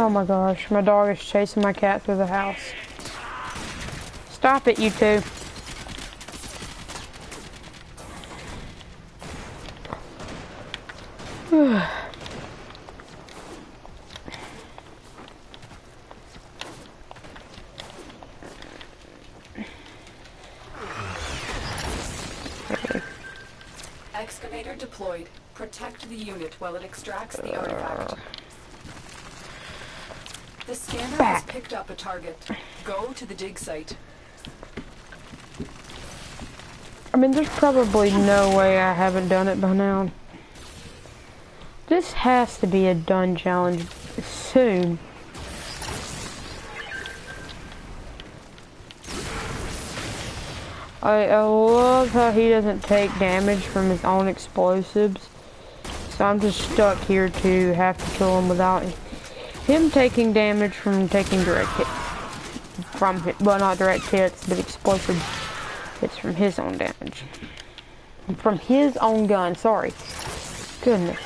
Oh my gosh, my dog is chasing my cat through the house. Stop it, you two. Excavator deployed. Protect the unit while it extracts the artifact. The scanner has picked up a target. Go to the dig site. I mean, there's probably no way I haven't done it by now. This has to be a done challenge soon. I love how he doesn't take damage from his own explosives. So I'm just stuck here to have to kill him without him taking damage from taking direct hits. Well, not direct hits, but explosive hits from his own damage. From his own gun, sorry. Goodness.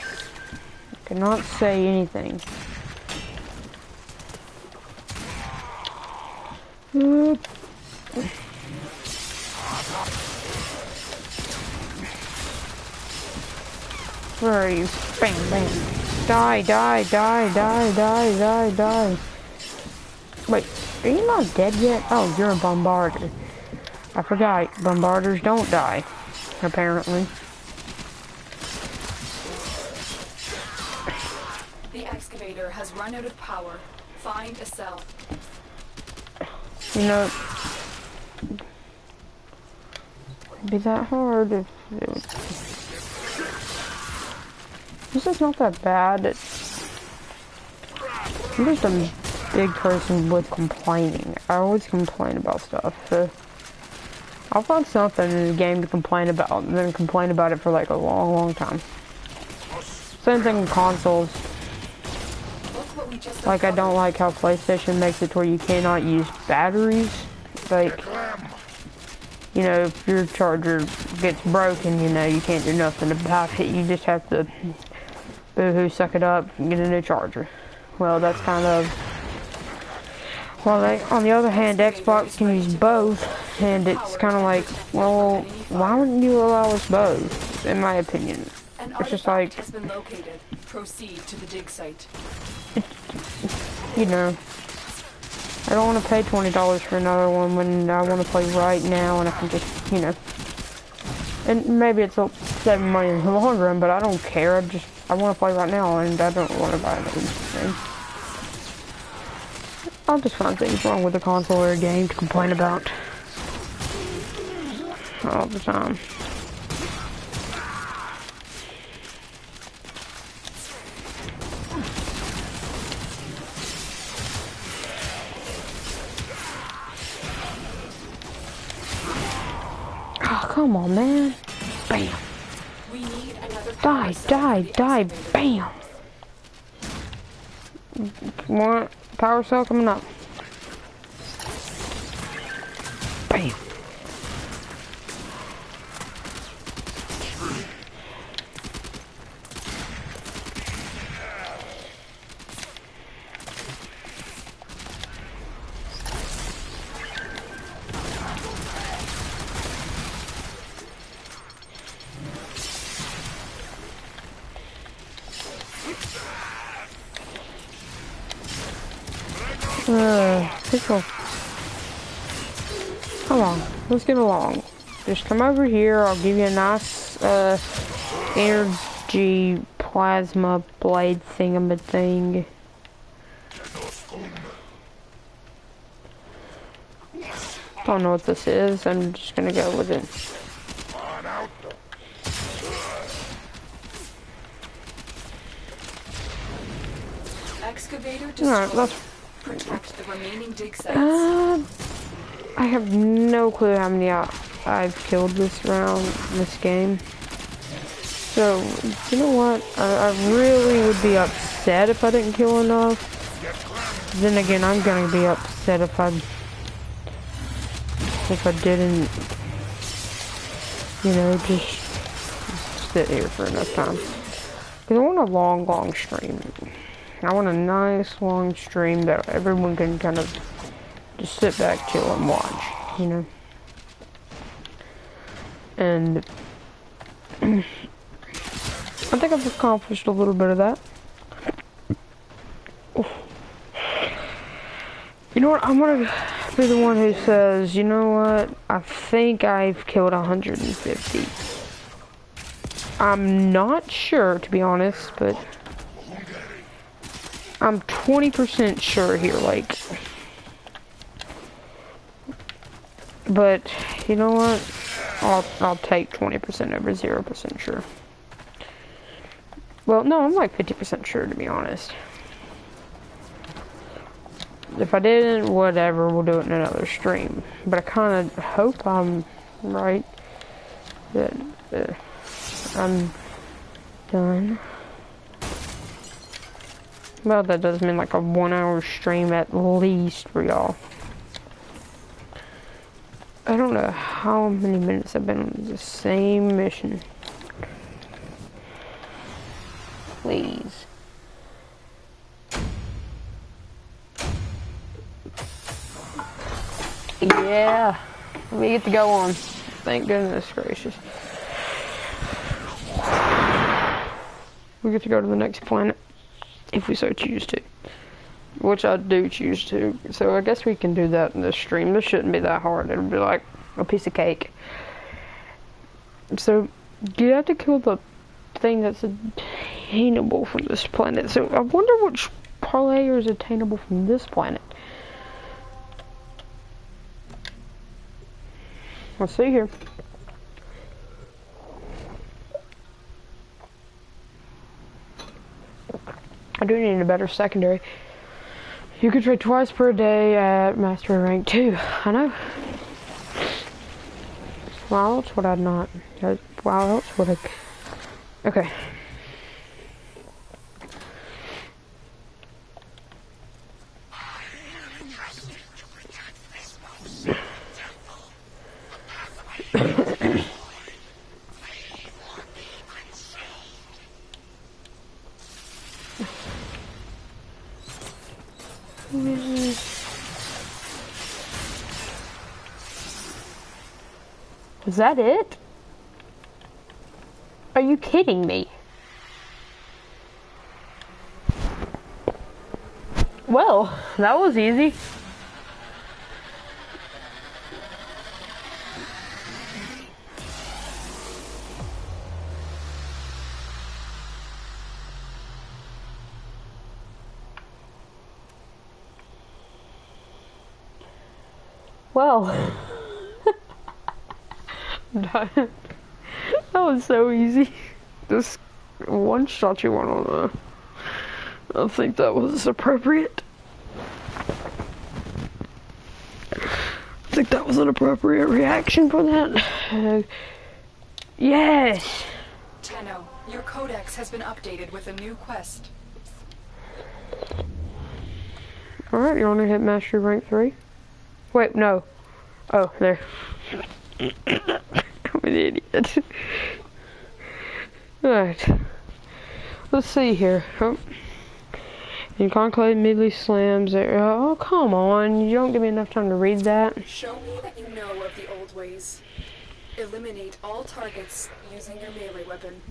I cannot say anything. Where are you? Bam, bam. Die, die, die, die, die, die, die. Wait, are you not dead yet? Oh, you're a bombarder. I forgot, bombarders don't die, apparently. The excavator has run out of power. Find a cell. You know, it'd be that hard if it was... This is not that bad. I'm just a big person with complaining. I always complain about stuff, so I'll find something in the game to complain about and then complain about it for like a long, long time. Same thing with consoles. Like, I don't like how PlayStation makes it to where you cannot use batteries. Like, you know, if your charger gets broken, you know, you can't do nothing about it. You just have to boo-hoo, suck it up, and get a new charger. Well, that's kind of... Well, on the other hand, Xbox can use both, and it's kind of like, well, why wouldn't you allow us both, in my opinion? It's just like... has been located. Proceed to the dig site. You know, I don't want to pay $20 for another one when I want to play right now, and I can just, you know... And maybe it's saving money in the long run, but I don't care. I want to play right now, and I don't want to buy another thing. I'll just find things wrong with the console or a game to complain about all the time. Oh, come on, man. Bam. We need another Die, bam. What? Power cell coming up. Bam. Pickle. Come on, let's get along. Just come over here, I'll give you a nice, energy plasma blade thing. Don't know what this is, I'm just gonna go with it. Excavator Alright, let's... protect the remaining dig sites. I have no clue how many I've killed this round, this game. So, you know what? I really would be upset if I didn't kill enough. Then again, I'm gonna be upset if I didn't, you know, just sit here for enough time. Because I want a long stream. I want a nice long stream that everyone can kind of just sit back, chill, and watch, you know. And I think I've accomplished a little bit of that. You know what? I'm gonna be the one who says, you know what? I think I've killed 150. I'm not sure, to be honest, but I'm 20% sure here, like. But you know what? I'll take 20% over 0% sure. Well, no, I'm like 50% sure, to be honest. If I didn't, whatever, we'll do it in another stream. But I kind of hope I'm right. That I'm done. Well, that does mean like a 1 hour stream at least for y'all. I don't know how many minutes I've been on the same mission. Please. Yeah, we get to go on. Thank goodness gracious. We get to go to the next planet, if we so choose to. Which I do choose to. So I guess we can do that in this stream. This shouldn't be that hard. It'll be like a piece of cake. So, you have to kill the thing that's attainable from this planet. So, I wonder which player is attainable from this planet. Let's see here. I do need a better secondary. You can trade twice per day at Master Rank 2. I know. Why else would I not? Why else would I? Okay. Is that it? Are you kidding me? Well, that was easy. Well, that was so easy. Just one shot you went on I think that was appropriate. I think that was an appropriate reaction for that. Yes! Tenno, your codex has been updated with a new quest. Alright, you're on to hit Master Rank 3. Wait, no. Oh, there. I'm an idiot. Alright. Let's see here. Oh. In Conclave immediately slams it. Oh, come on. You don't give me enough time to read that. Show me that you know of the old ways. Eliminate all targets using your melee weapon.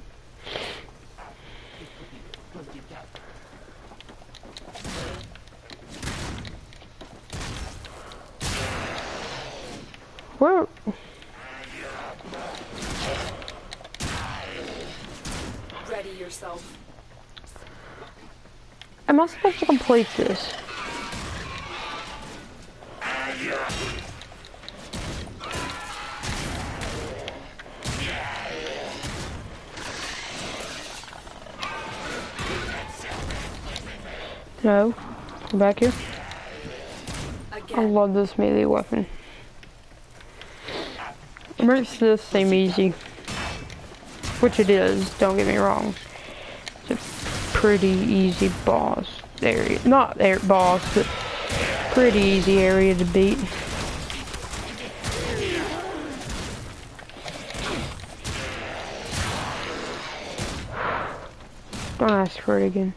Well, Ready yourself. am I supposed to complete this? No. Come back here. Again. I love this melee weapon. It makes this seem easy. Which it is, don't get me wrong. It's a pretty easy boss area. Not boss, but pretty easy area to beat. Don't ask for it again.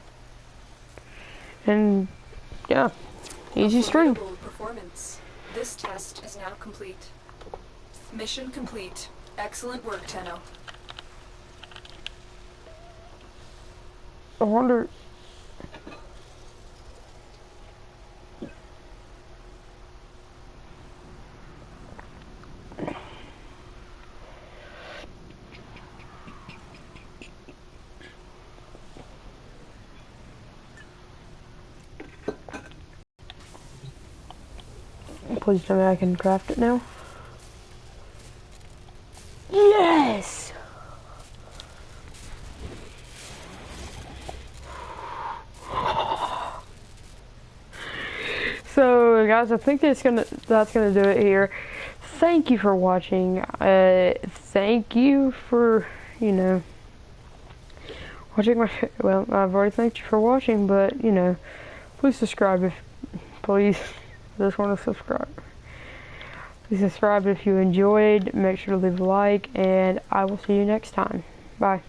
And yeah, easy stream. Performance. This test is now complete. Mission complete. Excellent work, Tenno. I wonder. Please tell me I can craft it now. Yes! So guys, I think that's gonna do it here. Thank you for watching. Thank you for, you know, watching my, well, I've already thanked you for watching, but, you know, please subscribe please, I just want to subscribe. Please subscribe if you enjoyed, make sure to leave a like, and I will see you next time. Bye.